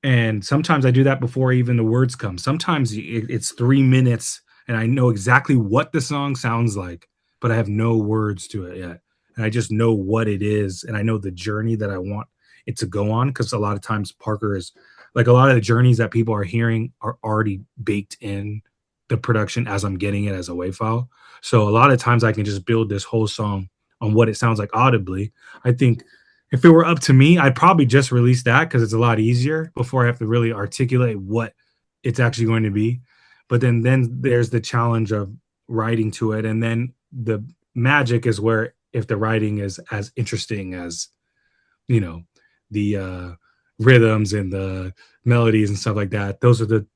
And sometimes I do that before even the words come. Sometimes it's 3 minutes and I know exactly what the song sounds like, but I have no words to it yet. And I just know what it is. And I know the journey that I want it to go on. Cause a lot of times Parker is like, a lot of the journeys that people are hearing are already baked in the production as I'm getting it as a WAV file. So a lot of times I can just build this whole song on what it sounds like audibly. I think if it were up to me, I'd probably just release that because it's a lot easier before I have to really articulate what it's actually going to be. But then there's the challenge of writing to it. And then the magic is where if the writing is as interesting as, the rhythms and the melodies and stuff like that,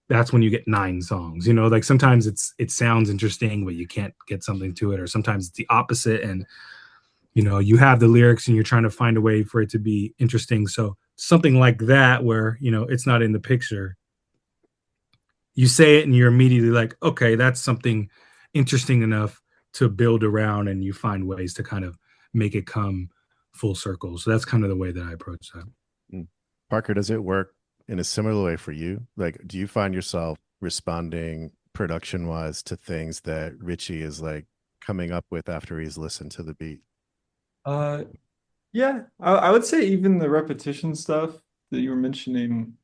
that's when you get 9 songs. Like sometimes it sounds interesting, but you can't get something to it. Or sometimes it's the opposite. And you have the lyrics and you're trying to find a way for it to be interesting. So something like that, where, it's not in the picture, you say it and you're immediately like, okay, that's something interesting enough to build around, and you find ways to kind of make it come full circle. So that's kind of the way that I approach that. Parker, does it work in a similar way for you? Like, do you find yourself responding production wise to things that RiTchie is like coming up with after he's listened to the beat? Yeah, I would say even the repetition stuff that you were mentioning,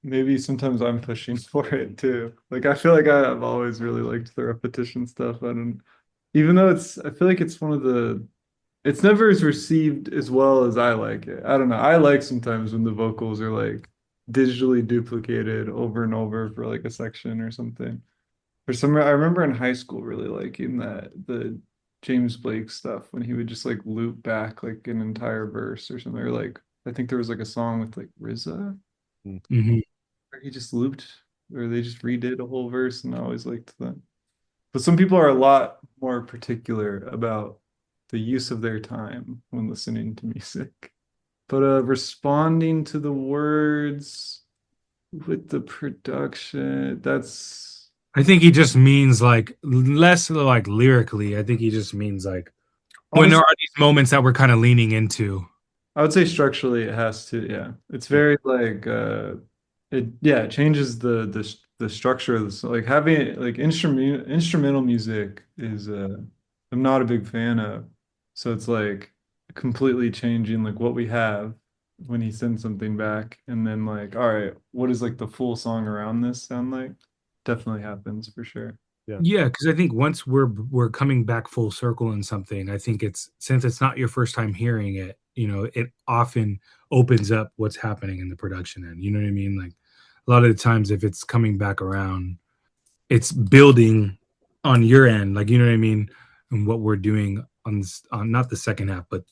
maybe sometimes I'm pushing for it too. Like I feel like I've always really liked the repetition stuff. Even though I feel like it's never as received as well as I like it. I don't know. I like sometimes when the vocals are like digitally duplicated over and over for like a section or something. I remember in high school really liking the James Blake stuff when he would just like loop back like an entire verse or something. Or like I think there was like a song with like RZA Mm-hmm. where he just looped, or they just redid a whole verse, and I always liked that. But some people are a lot more particular about the use of their time when listening to music. But responding to the words with the production, I think he just means like less like lyrically. I think he just means like when there are these moments that we're kind of leaning into. I would say structurally it has to, yeah. It's very like it changes the structure of this. Like having like instrumental music is I'm not a big fan of. So it's like completely changing like what we have when he sends something back, and then like, all right, what does like the full song around this sound like? Definitely happens for sure. Yeah. Yeah, because I think once we're coming back full circle in something, I think it's since it's not your first time hearing it, it often opens up what's happening in the production end. You know what I mean? Like a lot of the times if it's coming back around, it's building on your end, like you know what I mean, and what we're doing on not the second half, but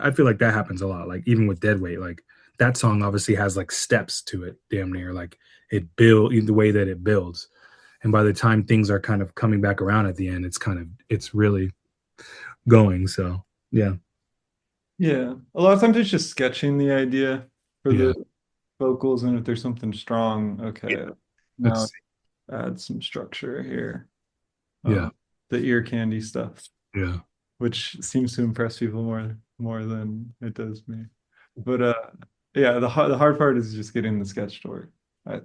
I feel like that happens a lot. Like even with Deadweight, like that song obviously has like steps to it, damn near. Like it build the way that it builds, and by the time things are kind of coming back around at the end, it's really going. So yeah, Yeah. A lot of times it's just sketching the idea for yeah, the vocals, and if there's something strong, yeah. okay, now That's add some structure here. yeah, The ear candy stuff, yeah. which seems to impress people more than it does me. But yeah, the hard part is just getting the sketch to work. I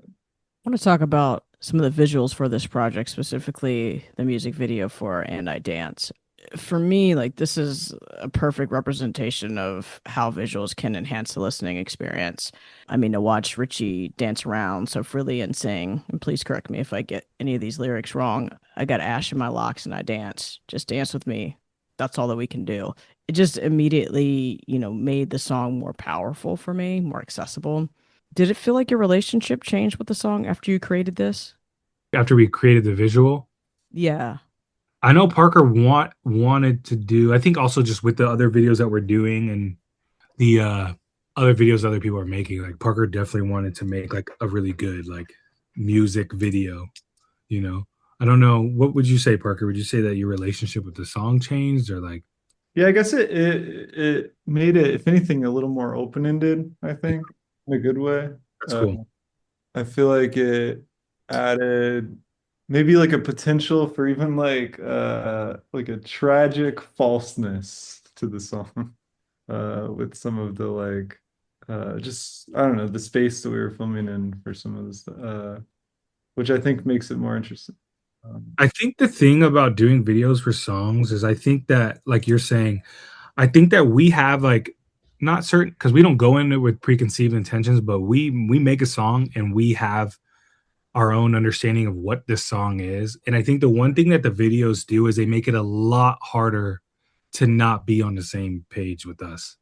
Want to talk about some of the visuals for this project, specifically the music video for And I Dance. For me, like this is a perfect representation of how visuals can enhance the listening experience. I mean, to watch RiTchie dance around so freely and sing, and please correct me if I get any of these lyrics wrong. I got ash in my locks and I dance. Just dance with me. That's all that we can do. It just immediately, made the song more powerful for me, more accessible. Did it feel like your relationship changed with the song after you created this? After we created the visual, Yeah. I know Parker wanted to do. I think also just with the other videos that we're doing and the other videos other people are making, like Parker definitely wanted to make like a really good like music video. You know, I don't know. What would you say, Parker? Would you say that your relationship with the song changed, or like yeah, I guess it made it, if anything, a little more open-ended, I think, in a good way. that's Uh, cool? I feel like it added maybe like a potential for even like a tragic falseness to the song. With some of the just I don't know, the space that we were filming in for some of this which I think makes it more interesting. I think the thing about doing videos for songs is I think that, like you're saying, I think that we have like not certain because we don't go in it with preconceived intentions, but we make a song and we have our own understanding of what this song is. And I think the one thing that the videos do is they make it a lot harder to not be on the same page with us.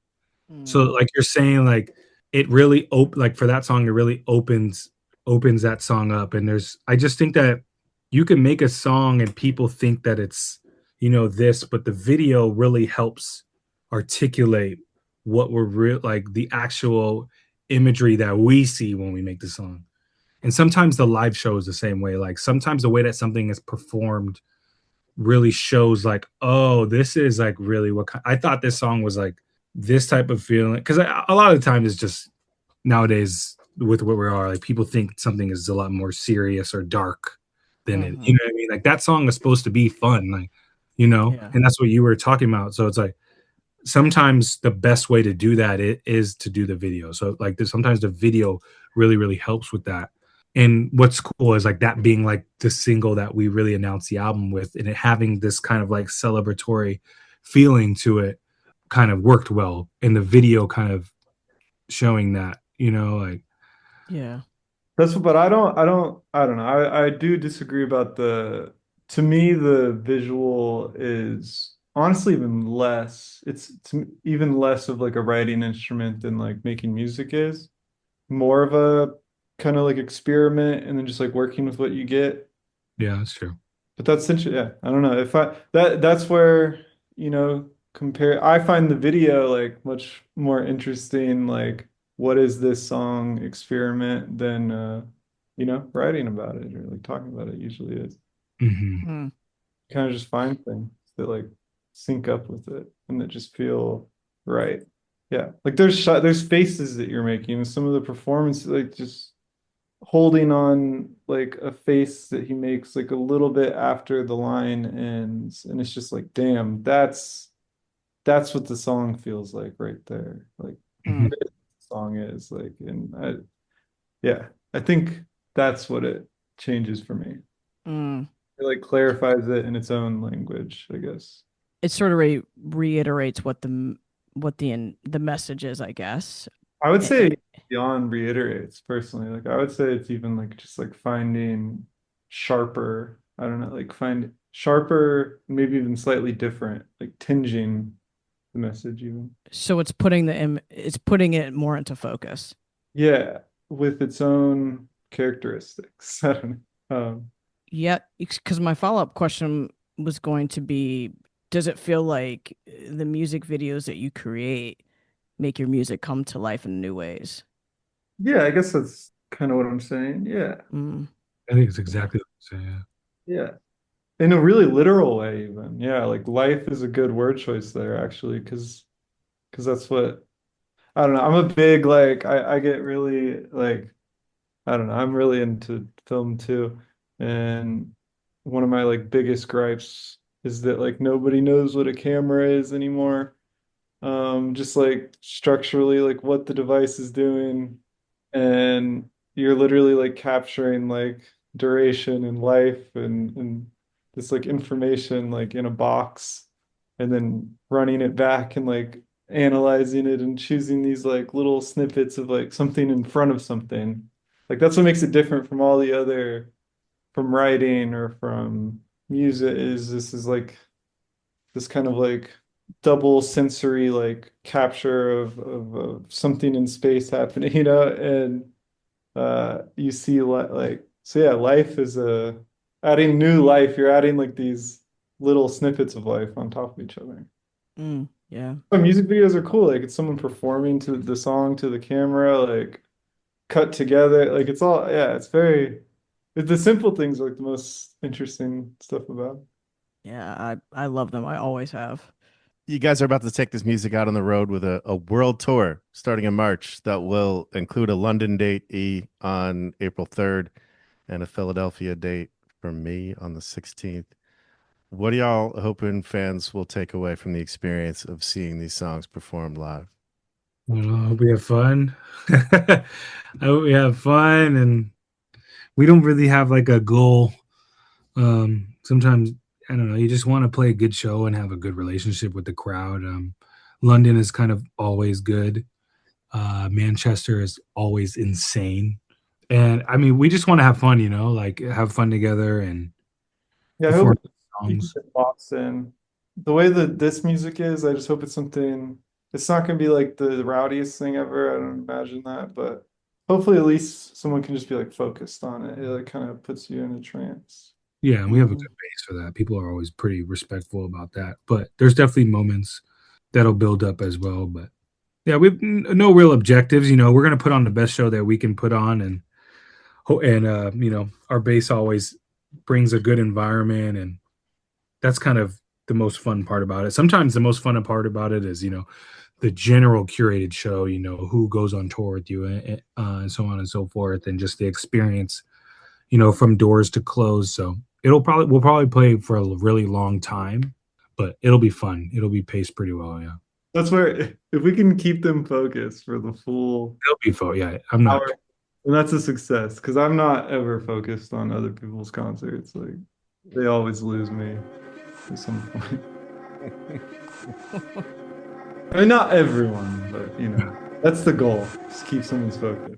So Mm. like you're saying, like it really like for that song, it really opens that song up. And I just think that you can make a song and people think that it's this, but the video really helps articulate what we're real like the actual imagery that we see when we make the song. And sometimes the live show is the same way. Like sometimes the way that something is performed really shows like, oh, this is like really I thought this song was like this type of feeling. Because a lot of the time it's just nowadays with what we are, like people think something is a lot more serious or dark than it. You Hmm. know what I mean? Like that song is supposed to be fun, like Yeah. and that's what you were talking about. So it's like sometimes the best way to do that is to do the video. So like sometimes the video really helps with that. And what's cool is like that being like the single that we really announced the album with, and it having this kind of like celebratory feeling to it kind of worked well. And the video kind of showing that, like Yeah. That's what, but I don't know. I do disagree about to me, the visual is honestly even less, even less of like a writing instrument than like making music is. More of a kind of like experiment and then just like working with what you get. yeah, that's true. But that's essentially, yeah, I don't know. If I that's where, compare I find the video like much more interesting, like what is this song experiment than writing about it or like talking about it usually is. Hmm. Hmm. Kind of just find things that like sync up with it and that just feel right. Yeah. Like there's faces that you're making and some of the performance like just holding on like a face that he makes like a little bit after the line ends and it's just like damn, that's what the song feels like right there, like Hmm. Hmm. the song is like, and yeah, I think that's what it changes for me. Mm. It like clarifies it in its own language, I guess. It sort of reiterates what the message is, I guess. I would Eh, eh, say beyond reiterates personally, like I would say it's even like just like finding sharper I don't know, like find sharper, maybe even slightly different, like tinging the message even. So it's putting it more into focus. Yeah, with its own characteristics. I don't know. Yeah, because my follow-up question was going to be, does it feel like the music videos that you create make your music come to life in new ways? Yeah, I guess that's kind of what I'm saying. Yeah. Mm. I think it's exactly what I'm saying. Yeah. In a really literal way, even. Yeah, like life is a good word choice there, actually, because that's what I don't know. I'm a big like I get really like I don't know. I'm really into film too. And one of my like biggest gripes is that like nobody knows what a camera is anymore. Just like structurally, like what the device is doing. And you're literally like capturing like duration and life and this like information like in a box and then running it back and like analyzing it and choosing these like little snippets of like something in front of something. Like that's what makes it different from all the other from writing or from music is this is like this kind of like double sensory like capture of something in space happening, you know, and you see like so yeah, life is a adding new life. You're adding like these little snippets of life on top of each other. Yeah. But music videos are cool. Like it's someone performing to the song to the camera, like cut together. Like it's all yeah, it's very the simple things are like the most interesting stuff about it. Yeah, I love them. I always have. You guys are about to take this music out on the road with a world tour starting in March that will include a London date on April 3rd and a Philadelphia date for me on the 16th. What are y'all hoping fans will take away from the experience of seeing these songs performed live? I hope we have fun. I hope we have fun, and we don't really have like a goal. Sometimes I don't know. You just want to play a good show and have a good relationship with the crowd. London is kind of always good. Manchester is always insane, and I mean, we just want to have fun. Like have fun together and Yeah, I perform hope you can songs. get lost in the way that this music is. I just hope it's something. It's not going to be like the rowdiest thing ever. I don't imagine that, but hopefully, at least someone can just be like focused on it. It like kind of puts you in a trance. Yeah, and we have a good base for that. People are always pretty respectful about that, but there's definitely moments that'll build up as well. But yeah, we've no real objectives. We're gonna put on the best show that we can put on, and our base always brings a good environment, and that's kind of the most fun part about it. Sometimes the most fun part about it is the general curated show. Who goes on tour with you, and so on and so forth, and just the experience. From doors to close. So we'll probably play for a really long time, but it'll be fun. It'll be paced pretty well. Yeah, That's where if we can keep them focused for the full it'll be fun. Yeah, I'm not. hour, and that's a success because I'm not ever focused on other people's concerts. Like they always lose me at some point. I mean, not everyone, but that's the goal. Just keep someone's focus.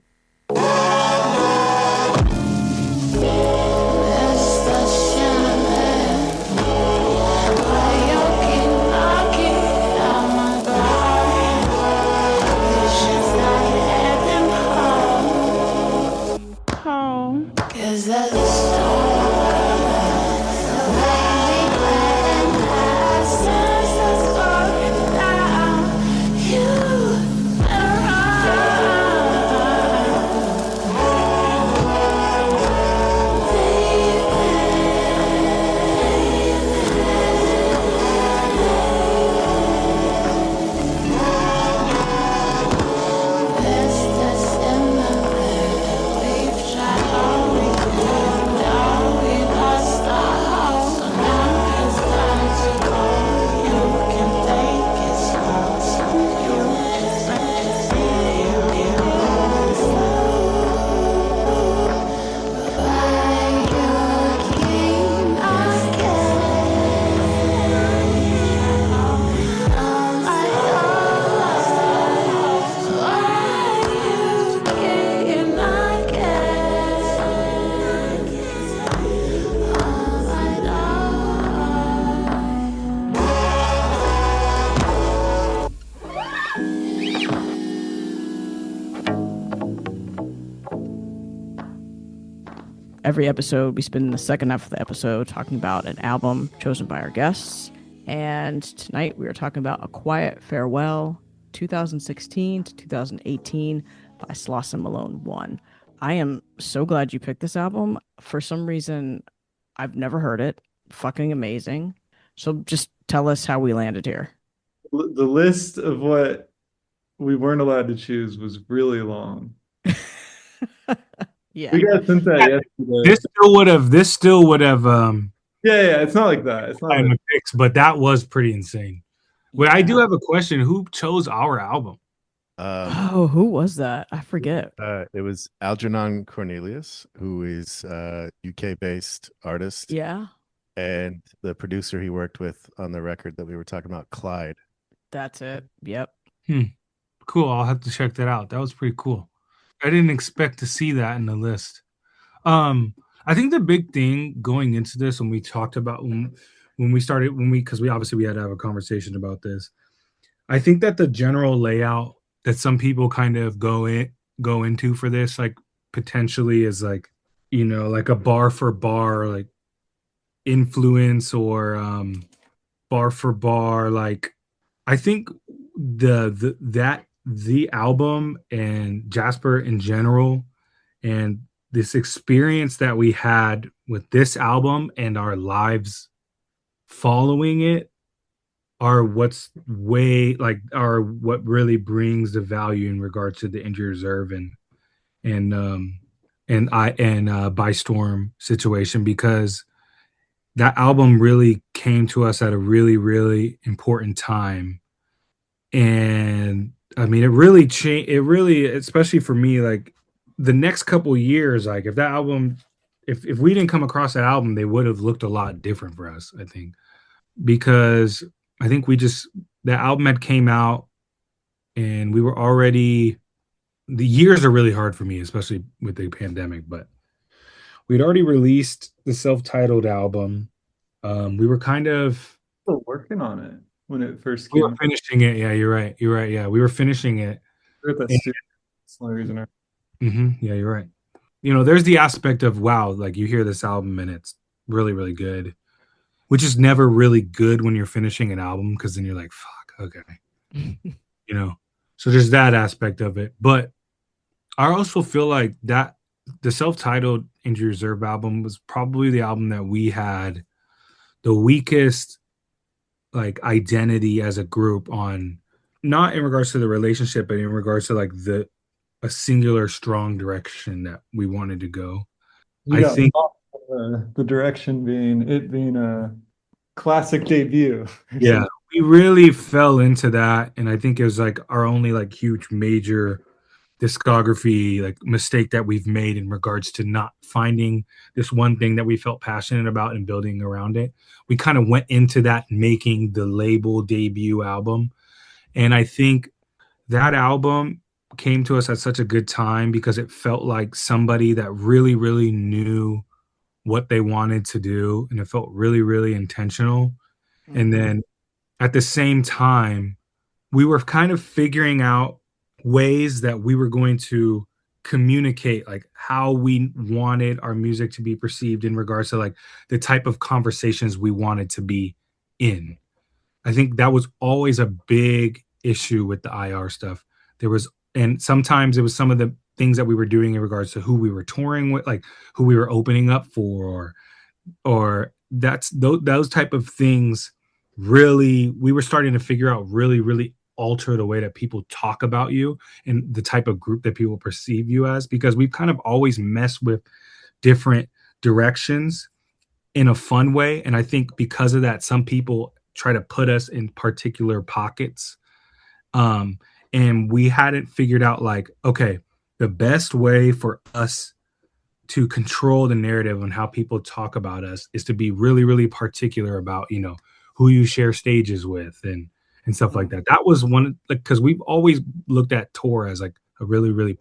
Every episode, we spend the second half of the episode talking about an album chosen by our guests. And tonight we are talking about A Quiet Farewell, 2016 to 2018 by Slauson Malone 1. I am so glad you picked this album. For some reason, I've never heard it. Fucking amazing. So just tell us how we landed here. The list of what we weren't allowed to choose was really long. Yeah. We got sent that yesterday. This still would have Yeah, it's not like that. It's not I'm like, a fix, but that was pretty insane. But I do Yeah. have a question. Who chose our album? Oh, who was that? I forget. It was Algernon Cornelius, who is a UK-based artist, Yeah, and the producer he worked with on the record that we were talking about, Clyde. that's it. Yep. Cool. I'll have to check that out. That was pretty cool. I didn't expect to see that in the list. I think the big thing going into this when we talked about because we obviously had to have a conversation about this. I think that the general layout that some people kind of go into for this, like potentially is like, like a bar for bar, like influence or bar for bar. Like I think the album and Jasper in general and this experience that we had with this album and our lives following it are what really brings the value in regards to the injured reserve and by storm situation, because that album really came to us at a really, really important time. And I mean, it really changed. It really, especially for me, like the next couple of years, like if that album, if we didn't come across that album, they would have looked a lot different for us, I think, because I think that album had came out and we were already, the years are really hard for me, especially with the pandemic, but we'd already released the self-titled album. We were kind of still working on it when it first we came were out. finishing it. Yeah, you're right. Yeah, we were finishing it. We're at that And- stupid slurs in our Yeah, you're right. There's the aspect of wow, like you hear this album and it's really, really good, which is never really good when you're finishing an album because then you're like, fuck, okay. So there's that aspect of it. But I also feel like that the self-titled Injury Reserve album was probably the album that we had the weakest like identity as a group on, not in regards to the relationship, but in regards to like a singular strong direction that we wanted to go. You I got think the direction being a classic debut. yeah, we really fell into that, and I think it was like our only like huge major discography like mistake that we've made in regards to not finding this one thing that we felt passionate about and building around it. We kind of went into that making the label debut album, and I think that album came to us at such a good time because it felt like somebody that really, really knew what they wanted to do, and it felt really, really intentional. And then at the same time, we were kind of figuring out ways that we were going to communicate like how we wanted our music to be perceived in regards to like the type of conversations we wanted to be in. I think that was always a big issue with the IR stuff. And sometimes it was some of the things that we were doing in regards to who we were touring with, like who we were opening up for, or that's those type of things. Really, we were starting to figure out really, really alter the way that people talk about you and the type of group that people perceive you as, because we've kind of always messed with different directions in a fun way. And I think because of that, some people try to put us in particular pockets. And we hadn't figured out like, okay, the best way for us to control the narrative and how people talk about us is to be really, really particular about, who you share stages with and stuff like that. That was one, like, because we've always looked at tour as like a really, really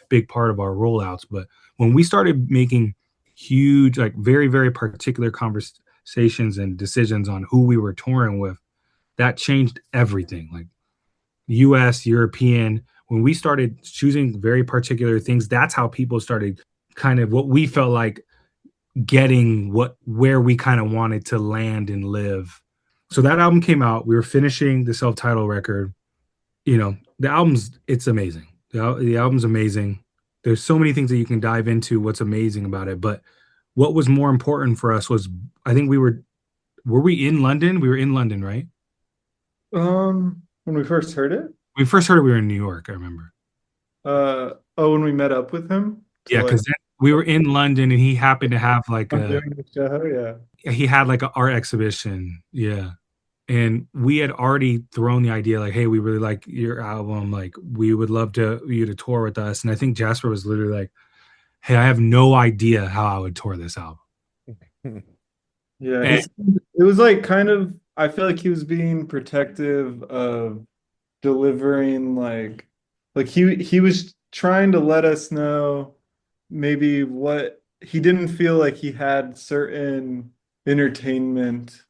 big part of our rollouts. But when we started making huge, like very, very particular conversations and decisions on who we were touring with, that changed everything. Like US, European, when we started choosing very particular things, that's how people started kind of what we felt like getting where we kind of wanted to land and live. So that album came out. We were finishing the self-titled record. You know, it's amazing. The album's amazing. There's so many things that you can dive into what's amazing about it. But what was more important for us was, I think were we in London? We were in London, right? When we first heard it, We first heard it, we were in New York, I remember. when we met up with him to Yeah, like because we were in London and he happened to have like I'm doing the show, yeah. he had like an art exhibition. Yeah. And we had already thrown the idea like, hey, we really like your album. Like, we would love you to tour with us. And I think Jasper was literally like, hey, I have no idea how I would tour this album. Yeah, And it was like kind of, I feel like he was being protective of delivering like he was trying to let us know maybe what he didn't feel like he had certain entertainment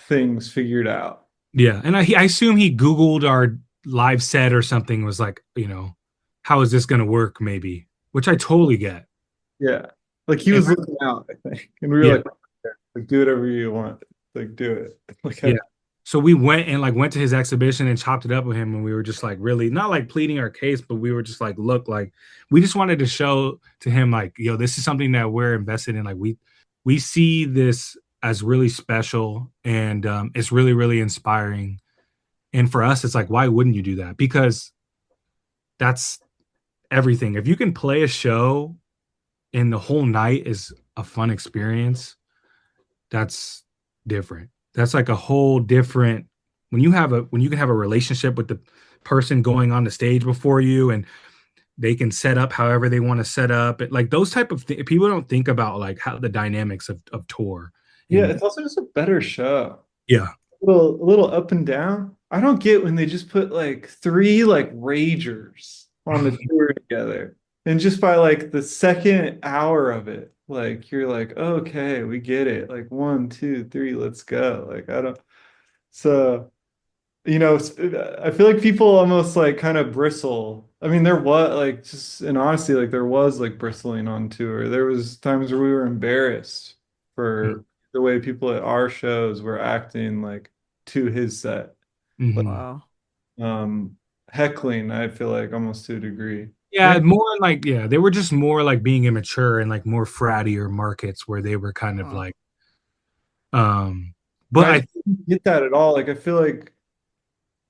things figured out. yeah, and I assume he Googled our live set or something, was like, how is this going to work, maybe, which I totally get. Yeah. Like he And was looking out, I think. And we were yeah, like, do whatever you want. Like do it. Like yeah. So we went to his exhibition and chopped it up with him, and we were just like really not like pleading our case, but we were just like, look, like we just wanted to show to him like, yo, this is something that we're invested in. Like we see this as really special, and it's really really inspiring. And for us, it's like, why wouldn't you do that? Because that's everything. If you can play a show and the whole night is a fun experience, that's different. That's like a whole different, when you can have a relationship with the person going on the stage before you, and they can set up however they want to set up it, like those type of things. People don't think about like how the dynamics of tour. Yeah, And it's also just a better show. yeah, A little up and down. I don't get when they just put like three like ragers on the tour together. And just by like the second hour of it, like you're like, okay, we get it. Like 1, 2, 3, let's go. Like I don't so I feel like people almost like kind of bristle. I mean, there was like just and honestly, like there was like bristling on tour. There was times where we were embarrassed for the way people at our shows were acting like to his set. Like mm-hmm. Wow. heckling, I feel like almost to a degree. Yeah, more like, yeah, they were just more like being immature and like more frattier markets where they were kind of like, but I I didn't get that at all. Like I feel like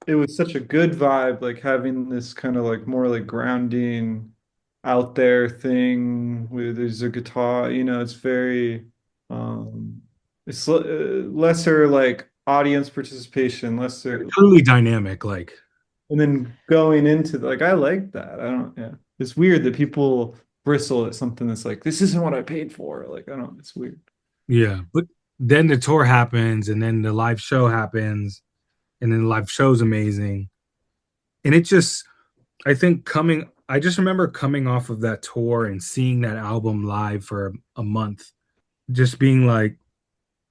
it was such a good vibe, like having this kind of like more like grounding out there thing where there's a guitar, it's very it's lesser like audience participation, lesser truly dynamic, like, and then going into like I like that. I don't yeah. It's weird that people bristle at something that's like this isn't what I paid for. Like I don't it's weird. yeah. But then the tour happens, and then the live show happens, and then the live show's amazing. And it just, I just remember coming off of that tour and seeing that album live for a month, just being like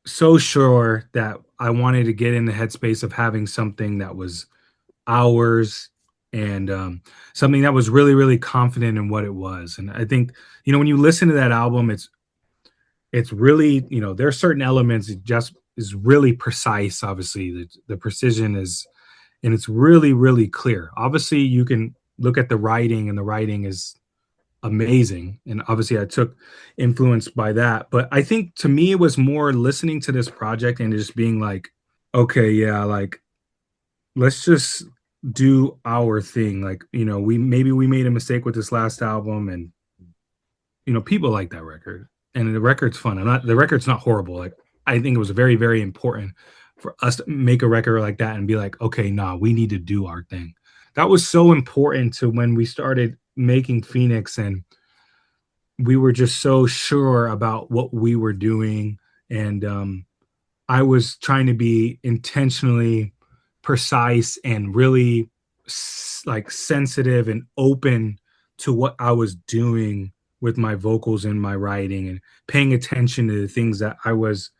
so sure that I wanted to get in the headspace of having something that was ours, and something that was really, really confident in what it was. And I think, when you listen to that album, it's really, there are certain elements. It just is really precise. Obviously, the precision is, and it's really, really clear. Obviously, you can look at the writing, and the writing is amazing. And obviously, I took influence by that. But I think to me, it was more listening to this project and just being like, okay, yeah, like let's just do our thing. Like, we made a mistake with this last album, and people like that record, and the record's fun. The record's not horrible. Like, I think it was very, very important for us to make a record like that and be like, okay, nah, we need to do our thing. That was so important to when we started making Phoenix, and we were just so sure about what we were doing. And I was trying to be intentionally precise and really like sensitive and open to what I was doing with my vocals and my writing, and paying attention to the things that I was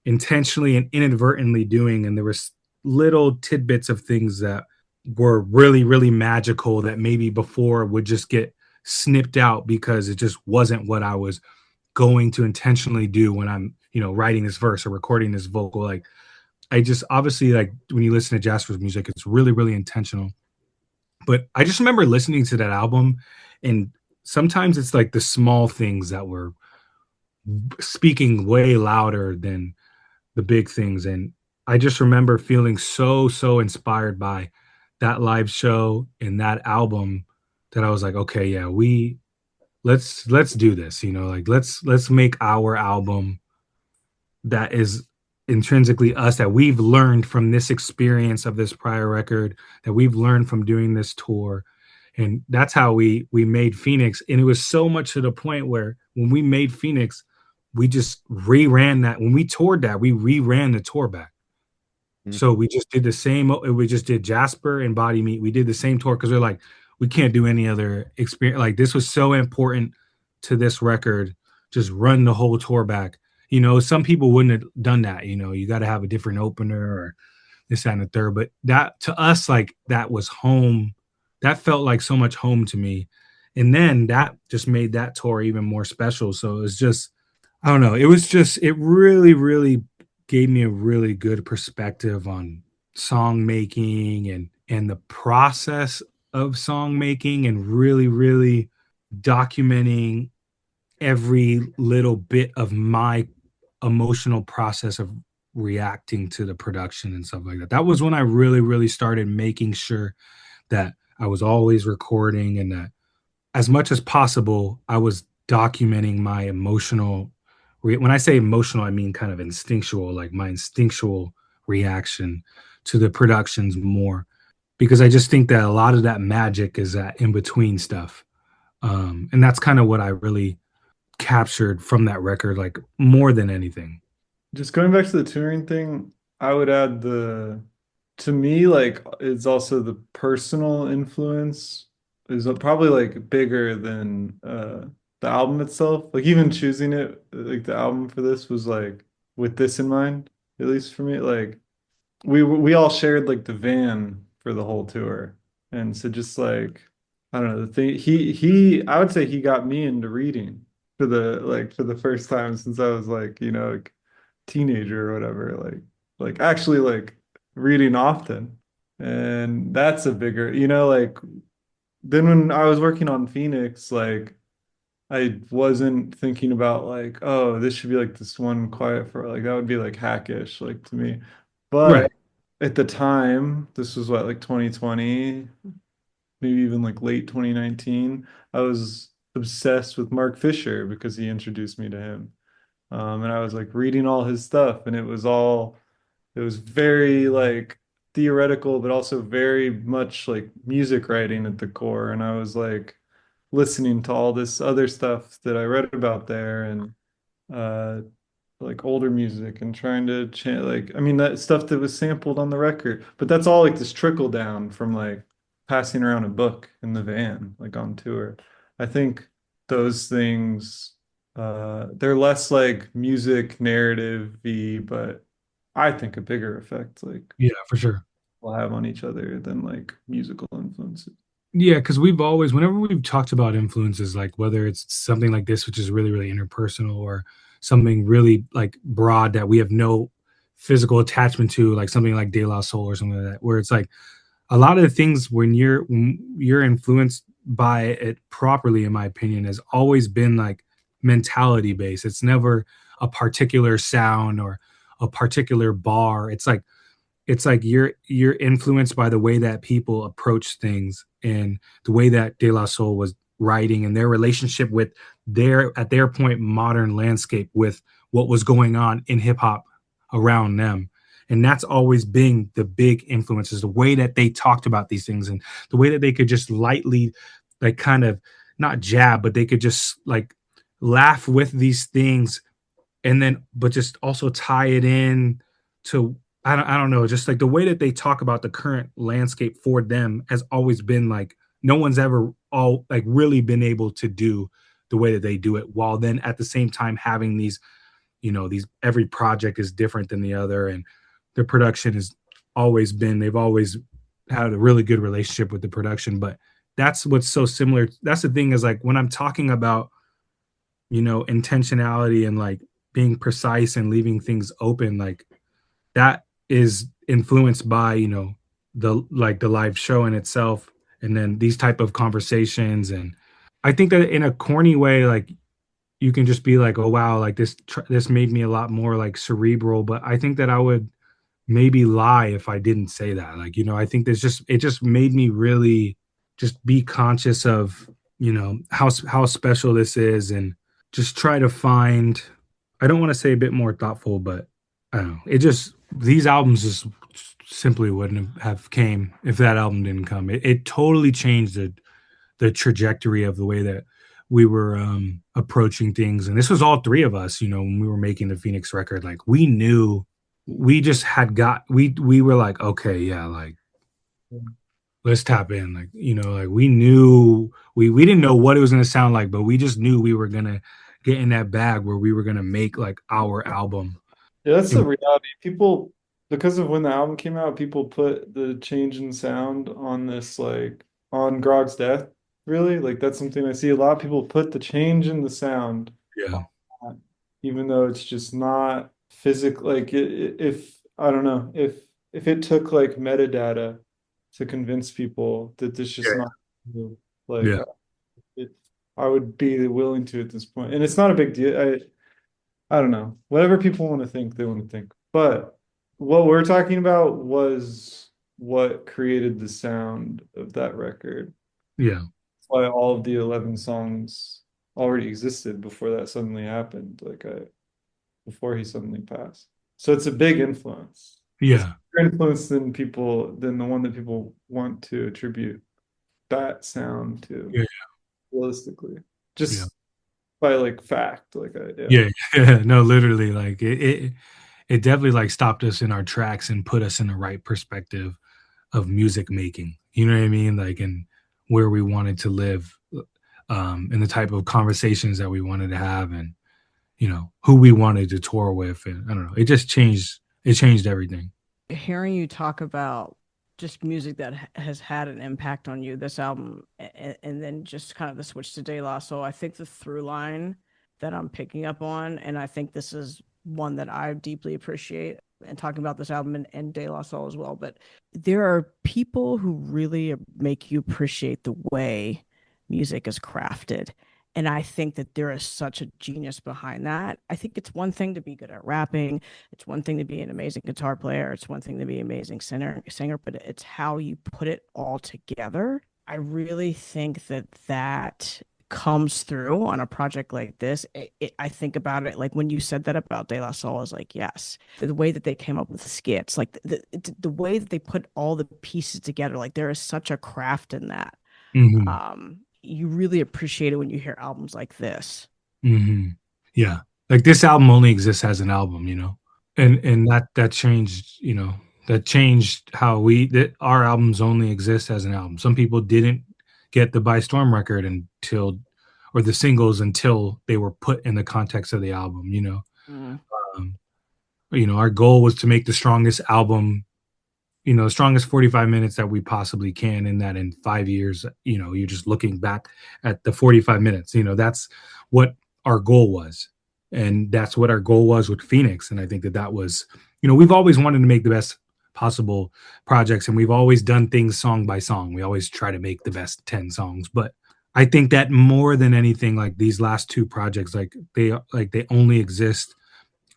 intentionally and inadvertently doing. And there was little tidbits of things that were really, really magical that maybe before would just get snipped out because it just wasn't what I was going to intentionally do when I'm, writing this verse or recording this vocal. Like, I just obviously, like, when you listen to Jasper's music, it's really, really intentional. But I just remember listening to that album, and sometimes it's like the small things that were speaking way louder than the big things. And I just remember feeling so, so inspired by that live show and that album that I was like, okay, yeah, let's do this, like let's make our album that is intrinsically us, that we've learned from this experience of this prior record, that we've learned from doing this tour. And that's how we made Phoenix. And it was so much to the point where when we made Phoenix, we just reran that. When we toured that, we reran the tour back. So we just did the same. We just did Jasper and Body Meat. We did the same tour because we're like, we can't do any other experience. Like, this was so important to this record. Just run the whole tour back. Some people wouldn't have done that. You got to have a different opener or this, that, and the third. But that, to us, like, that was home. That felt like so much home to me. And then that just made that tour even more special. So it was just, I don't know. It really, really gave me a really good perspective on song making and the process of song making, and really, really documenting every little bit of my emotional process of reacting to the production and stuff like that. That was when I really, really started making sure that I was always recording, and that as much as possible, I was documenting my emotional. When I say emotional, I mean kind of instinctual, like my instinctual reaction to the productions more, because I just think that a lot of that magic is that in between stuff. And that's kind of what I really captured from that record, like, more than anything. Just going back to the touring thing, I would add to me, like, it's also the personal influence is probably like bigger than the album itself. Like, even choosing it, like the album for this was like with this in mind, at least for me. Like, we all shared like the van for the whole tour, and so just like, I don't know, the thing I would say he got me into reading for the first time since I was like, like teenager or whatever, like actually like reading often. And that's a bigger, like, then when I was working on Phoenix, like, I wasn't thinking about like, oh, this should be like this one quiet for, like, that would be like hackish, like, to me. Right. But at the time, this was what, like 2020, maybe even like late 2019, I was obsessed with Mark Fisher because he introduced me to him. And I was like reading all his stuff, and it was very like theoretical, but also very much like music writing at the core. And I was like listening to all this other stuff that I read about there, and uh, like older music, and trying to chant, like, I mean, that stuff that was sampled on the record, but that's all like this trickle down from like passing around a book in the van, like on tour. I think those things, they're less like music narrative-y, but I think a bigger effect like Yeah, for sure. will have on each other than like musical influences. Yeah, because we've always, whenever we've talked about influences, like whether it's something like this, which is really, really interpersonal, or something really like broad that we have no physical attachment to, like something like De La Soul or something like that, where it's like a lot of the things when you're influenced by it properly, in my opinion, has always been like mentality based. It's never a particular sound or a particular bar. It's like you're influenced by the way that people approach things, and the way that De La Soul was writing, and their relationship with their, at their point, modern landscape with what was going on in hip hop around them. And that's always been the big influences, the way that they talked about these things, and the way that they could just lightly, like, kind of not jab, but they could just like laugh with these things, and then but just also tie it in to, I don't know, just like the way that they talk about the current landscape for them has always been like no one's ever all like really been able to do the way that they do it, while then at the same time having these, these, every project is different than the other, and the production has always been, they've always had a really good relationship with the production. But that's what's so similar. That's the thing, is like when I'm talking about, intentionality and like being precise and leaving things open, like that is influenced by, the live show in itself, and then these type of conversations. And I think that in a corny way, like you can just be like, oh wow, like this made me a lot more like cerebral. But I think that I would maybe lie if I didn't say that. Like, I think it just made me really just be conscious of, how special this is, and just try to find, I don't want to say a bit more thoughtful, but I don't know. It just, these albums just simply wouldn't have came if that album didn't come. It totally changed the trajectory of the way that we were approaching things. And this was all three of us, when we were making the Phoenix record. Like we knew, we just had we were like, okay, yeah, like let's tap in. Like, like we knew, we didn't know what it was going to sound like, but we just knew we were going to get in that bag where we were going to make like our album. Yeah, that's the reality. People, because of when the album came out, people put the change in sound on this, like on Grog's death. Really, like that's something I see a lot of people put the change in the sound, Yeah. even though it's just not physical. Like if I don't know if it took like metadata to convince people that this just not real, like Yeah. it, I would be willing to at this point, and it's not a big deal. I don't know. Whatever people want to think, they want to think. But what we're talking about was what created the sound of that record. Yeah. That's why all of the 11 songs already existed before that suddenly happened, before he suddenly passed. So it's a big influence. It's Yeah. bigger influence than the one that people want to attribute that sound to, Yeah. realistically. Yeah. Just by like fact, Yeah. No, literally, like it definitely like stopped us in our tracks and put us in the right perspective of music making. You know what I mean? Like, and where we wanted to live, and the type of conversations that we wanted to have, and who we wanted to tour with. And I don't know, it just changed. It changed everything. Hearing you talk about just music that has had an impact on you, this album, and then just kind of the switch to De La Soul, I think the through line that I'm picking up on, and I think this is one that I deeply appreciate, and talking about this album and De La Soul as well, but there are people who really make you appreciate the way music is crafted. And I think that there is such a genius behind that. I think it's one thing to be good at rapping. It's one thing to be an amazing guitar player. It's one thing to be an amazing singer, but it's how you put it all together. I really think that comes through on a project like this. I think about it like when you said that about De La Soul, I was like, yes, the way that they came up with the skits, like the way that they put all the pieces together, like there is such a craft in that. Mm-hmm. You really appreciate it when you hear albums like this. Mm-hmm. Yeah, like this album only exists as an album, and that changed, that changed how that our albums only exist as an album. Some people didn't get the By Storm record until, or the singles until they were put in the context of the album. Mm. Our goal was to make the strongest album, the strongest 45 minutes that we possibly can, in that in 5 years, you're just looking back at the 45 minutes. That's what our goal was, and that's what our goal was with Phoenix. And I think that was, we've always wanted to make the best possible projects, and we've always done things song by song. We always try to make the best 10 songs, but I think that more than anything, like these last two projects, they only exist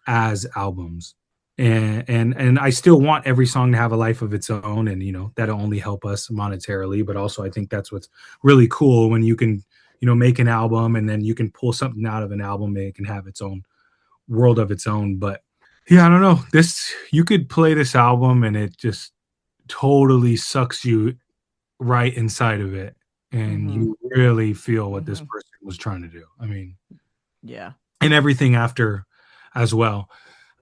as albums. And I still want every song to have a life of its own, and that'll only help us monetarily. But also, I think that's what's really cool, when you can make an album, and then you can pull something out of an album, and it can have its own world of its own. But yeah, I don't know, you could play this album and it just totally sucks you right inside of it, and you really feel what this person was trying to do. I mean, yeah, and everything after as well.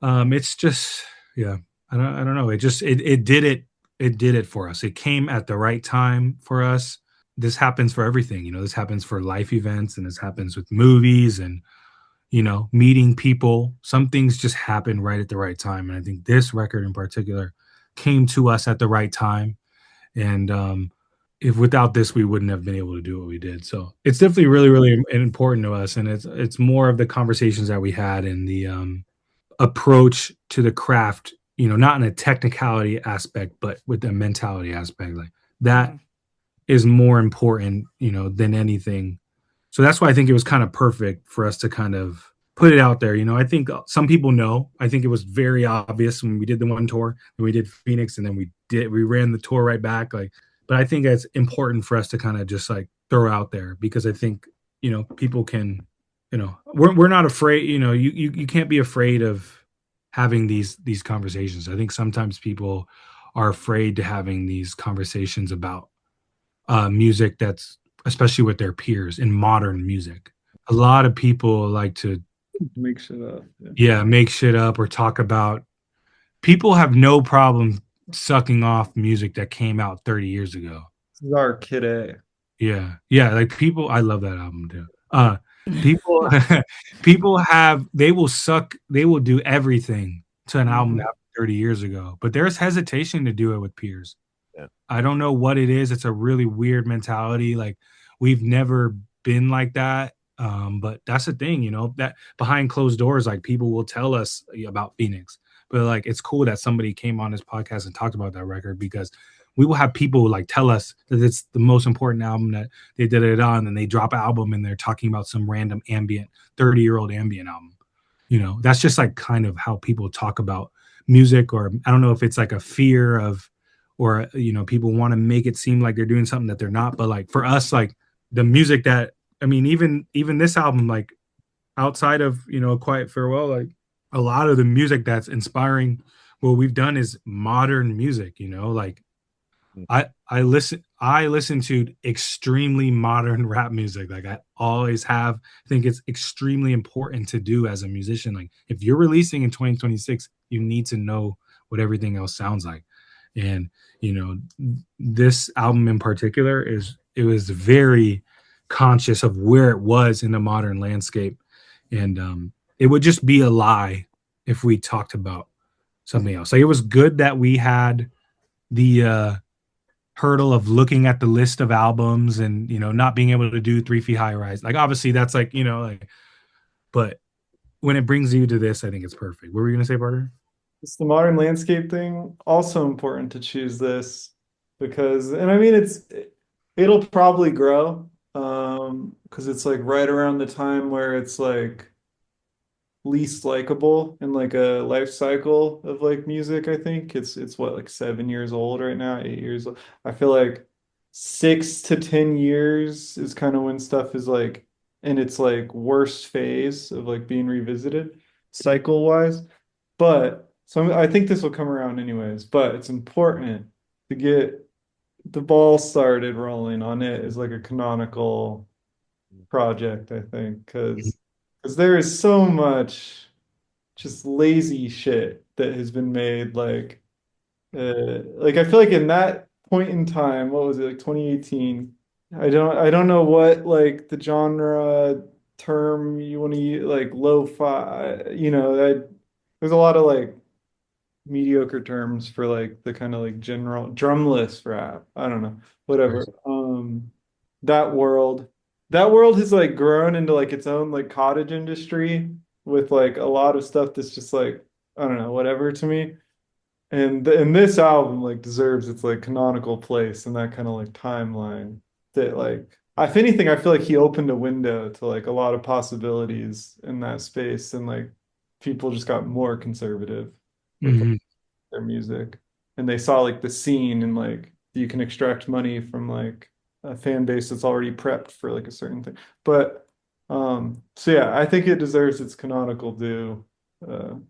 It's just, yeah, I don't know. It did it for us. It came at the right time for us. This happens for everything, this happens for life events, and this happens with movies, and, meeting people. Some things just happen right at the right time. And I think this record in particular came to us at the right time. And, if without this we wouldn't have been able to do what we did. So it's definitely really, really important to us, and it's more of the conversations that we had and the approach to the craft, not in a technicality aspect, but with the mentality aspect. Like that is more important, than anything. So that's why I think it was kind of perfect for us to kind of put it out there. I think some people know. I think it was very obvious when we did the one tour, and we did Phoenix, and then we ran the tour right back. Like, but I think it's important for us to kind of just like throw out there, because I think, people can, we're not afraid. You can't be afraid of having these conversations. I think sometimes people are afraid to having these conversations about music, that's especially with their peers in modern music. A lot of people like to Make shit up. make shit up or talk about. People have no problem sucking off music that came out 30 years ago. This is our Kid A. Yeah, like people, I love that album too. People they will do everything to an album that 30 years ago, but there's hesitation to do it with peers. Yeah. I don't know what it is. It's a really weird mentality. Like, we've never been like that. But that's the thing, that behind closed doors, like, people will tell us about Phoenix, but like, it's cool that somebody came on this podcast and talked about that record, because we will have people like tell us that it's the most important album that they did it on, and then they drop an album and they're talking about some random 30-year-old ambient album. That's just like kind of how people talk about music. Or I don't know if it's like a fear of, or people want to make it seem like they're doing something that they're not. But like, for us, like, the music that, I mean, even this album, like, outside of Quiet Farewell, like, a lot of the music that's inspiring what we've done is modern music. Like, I listen to extremely modern rap music. Like, I always have. I think it's extremely important to do as a musician. Like, if you're releasing in 2026, you need to know what everything else sounds like. And this album in particular it was very conscious of where it was in the modern landscape, and it would just be a lie if we talked about something else. Like, it was good that we had the hurdle of looking at the list of albums and not being able to do 3 Feet High Rise. Like, obviously that's like, like, but when it brings you to this, I think it's perfect. What were you gonna say, Parker? It's the modern landscape thing. Also important to choose this because, and I mean, it'll probably grow, because it's like right around the time where it's like least likable in like a life cycle of like music. I think it's what, like 7 years old right now, 8 years old. I feel like 6 to 10 years is kind of when stuff is like in its like worst phase of like being revisited cycle wise. But so I think this will come around anyways, but it's important to get the ball started rolling on it as like a canonical project, I think, because there is so much just lazy shit that has been made. Like I feel like in that point in time, what was it, like 2018? I don't know what like the genre term you want to use, like lo-fi, that there's a lot of like mediocre terms for like the kind of like general drumless rap. I don't know, whatever. That world has like grown into like its own like cottage industry with like a lot of stuff that's just like, I don't know, whatever to me. And this album like deserves its like canonical place in that kind of like timeline that, like, if anything, I feel like he opened a window to like a lot of possibilities in that space, and like people just got more conservative with like, their music, and they saw like the scene, and like you can extract money from like a fan base that's already prepped for like a certain thing. But so yeah, I think it deserves its canonical due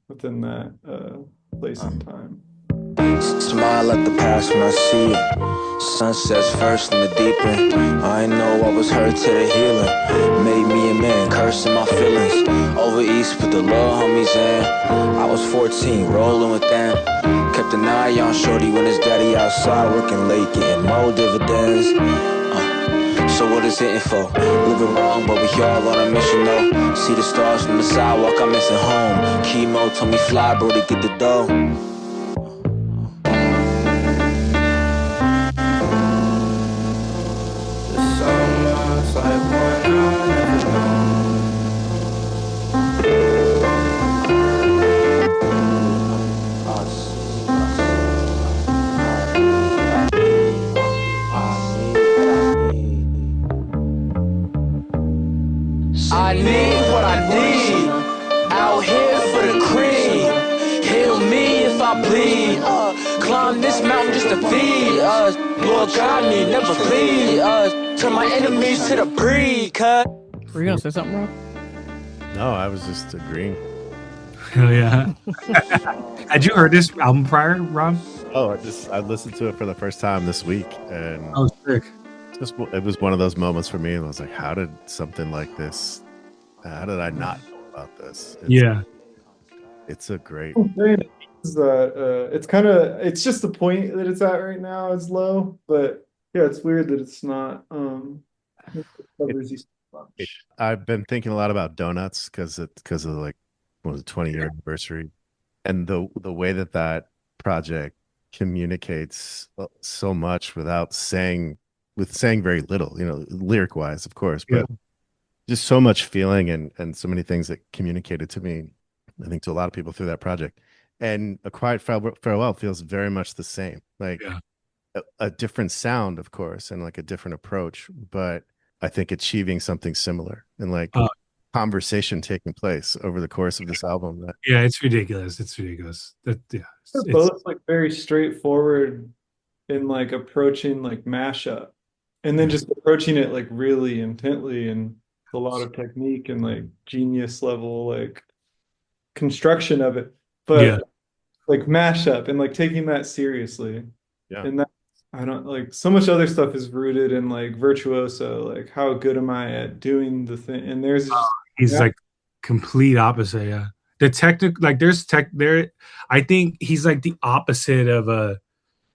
within that place and time. Smile at the past when I see it. Sunsets first in the deep end. I know I was hurt to the healing. Made me a man, cursing my feelings. Over east with the little homies in. I was 14, rolling with them. Kept an eye on shorty when his daddy outside working late, getting more dividends. So what is hitting for? Living wrong, but we all on a mission though. See the stars from the sidewalk, I'm missing home. Chemo told me fly, bro, to get the dough. I need what I need. Out here for the creed. Heal me if I bleed. Climb this mountain just to feed us. Lord guide me, never plead us. Turn my enemies to the breed, cuz. Were you gonna say something, Rob? No, I was just agreeing. Hell yeah. Had you heard this album prior, Rob? Oh, I listened to it for the first time this week, and Oh, sick. it was one of those moments for me. And I was like, how did something like this? How did I not know about this? It's a great. Is that it's just the point that it's at right now is low, but yeah, it's weird that it's not. I've been thinking a lot about Donuts because of like what was it, 20-year anniversary, and the way that project communicates so much without saying very little, lyric wise, of course, but just so much feeling and so many things that communicated to me, I think, to a lot of people through that project. And A Quiet Farewell feels very much the same, like a different sound, of course, and like a different approach, but I think achieving something similar and like conversation taking place over the course of this album. It's ridiculous. It's ridiculous. They're both like very straightforward in like approaching like mashup, and then just approaching it like really intently and a lot of technique and like genius level like construction of it, but like mashup and like taking that seriously. And that, I don't like, so much other stuff is rooted in like virtuoso, like how good am I at doing the thing, and there's just he's like complete opposite. The technical, like there's tech there. I think he's like the opposite of a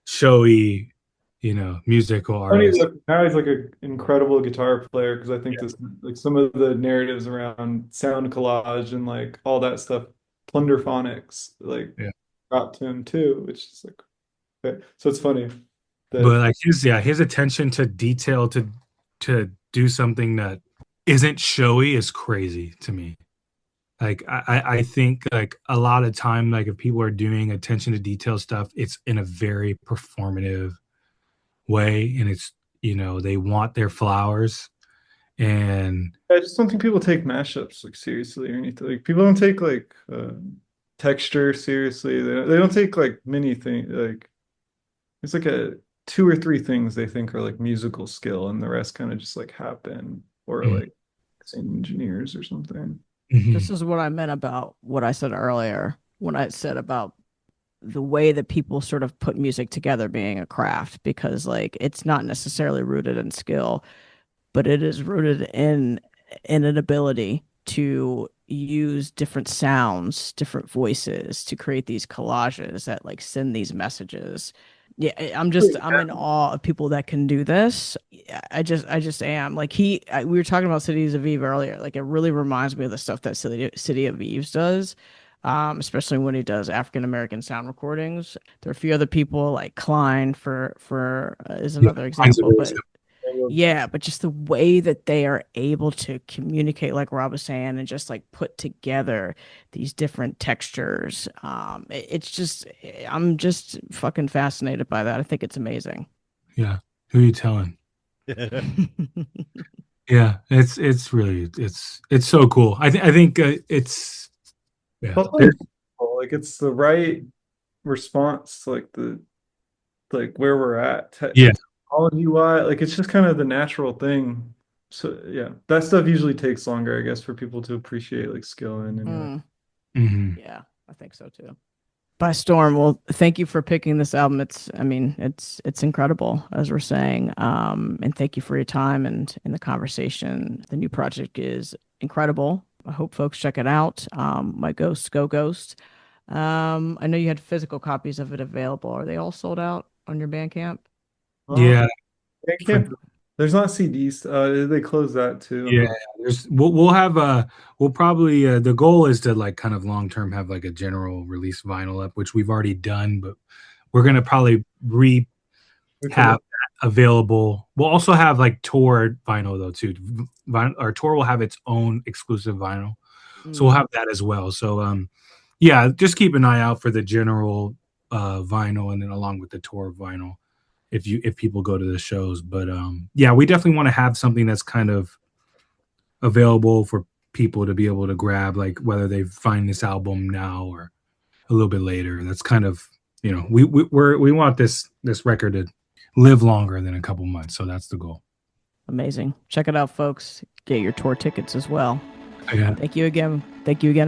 showy, musical artist. Now he's like an incredible guitar player, because I think this like some of the narratives around sound collage and like all that stuff, plunderphonics, like got to him too, which is like okay. So it's funny. But like his attention to detail to do something that isn't showy is crazy to me. Like I think like a lot of time, like if people are doing attention to detail stuff, it's in a very performative way, and it's they want their flowers, and I just don't think people take mashups like seriously or anything. Like people don't take like texture seriously. They don't take like many things. Like it's like a 2 or 3 things they think are like musical skill, and the rest kind of just like happen, or like engineers or something. This is what I meant about what I said earlier when I said about the way that people sort of put music together being a craft, because like it's not necessarily rooted in skill, but it is rooted in an ability to use different sounds, different voices to create these collages that like send these messages. Yeah, I'm in awe of people that can do this. I just am like we were talking about Cities of Eve earlier. Like it really reminds me of the stuff that City of Eve does, especially when he does African American sound recordings. There are a few other people like Klein is another example, but but just the way that they are able to communicate, like Rob was saying, and just like put together these different textures. It's just, I'm just fucking fascinated by that. I think it's amazing. Yeah. Who are you telling? Yeah, it's really it's so cool. I think it's like it's the right response to like where we're at. Technology-wise, like it's just kind of the natural thing. So yeah, that stuff usually takes longer, I guess, for people to appreciate like skill in. Yeah, I think so too. By storm. Well, thank you for picking this album. It's incredible, as we're saying. And thank you for your time and the conversation. The new project is incredible. I hope folks check it out. My Ghost Go Ghost. I know you had physical copies of it available. Are they all sold out on your Bandcamp? Yeah. There's not CDs. They close that too. Yeah, we'll probably the goal is to like kind of long term have like a general release vinyl up, which we've already done, but we're gonna probably have that available. We'll also have like tour vinyl though too. Our tour will have its own exclusive vinyl, so we'll have that as well. So just keep an eye out for the general vinyl, and then along with the tour vinyl, if people go to the shows. But we definitely want to have something that's kind of available for people to be able to grab, like whether they find this album now or a little bit later. That's kind of, you know, we want this record to live longer than a couple months, so that's the goal. Amazing. Check it out, folks. Get your tour tickets as well. Yeah. Thank you again,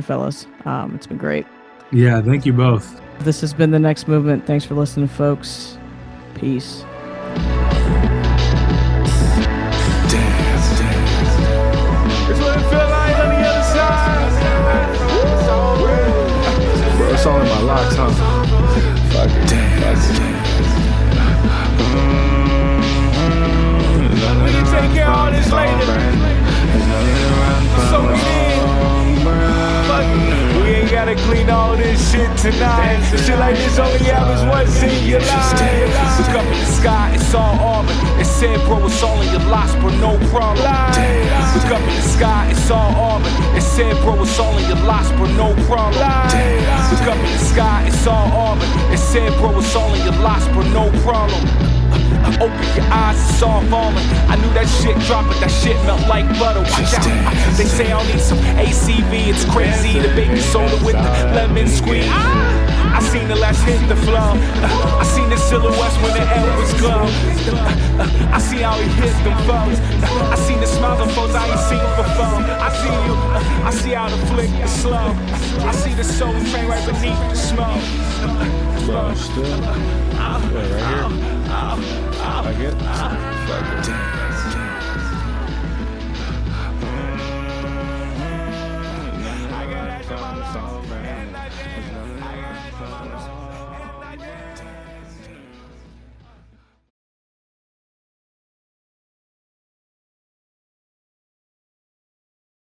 fellas. It's been great. Yeah, thank you both. This has been The Next Movement. Thanks for listening, folks. Peace. It's what it feel like on the other side. Bro, it's all in my locks, huh? Fuck it. We can take care of all this later. So we did. Fuck it. We ain't gotta clean all this shit tonight. Shit like this only happens once in your life. Look up in the sky, it's all Auburn. It said, bro, it's all in your locks, bro, no problem. Look up in the sky, it's all Auburn. It said, bro, it's all in your locks, bro, no problem. Look up in the sky, it's all Auburn. It said, bro, it's all in your locks, bro, no problem. Open your eyes, it's all falling. I knew that shit dropping, that shit melt like butter. Watch out. They say I'll need some ACV, it's crazy. The baby soda with the lemon squeeze. I seen the last hit the flow. I seen the silhouettes when the air was glow. I see how he hit them foes. I seen the smiles on foes I ain't seen before. I see you, I see how the flick is slow. I see the soul train right beneath the smoke. Right here. I get. Fuck it.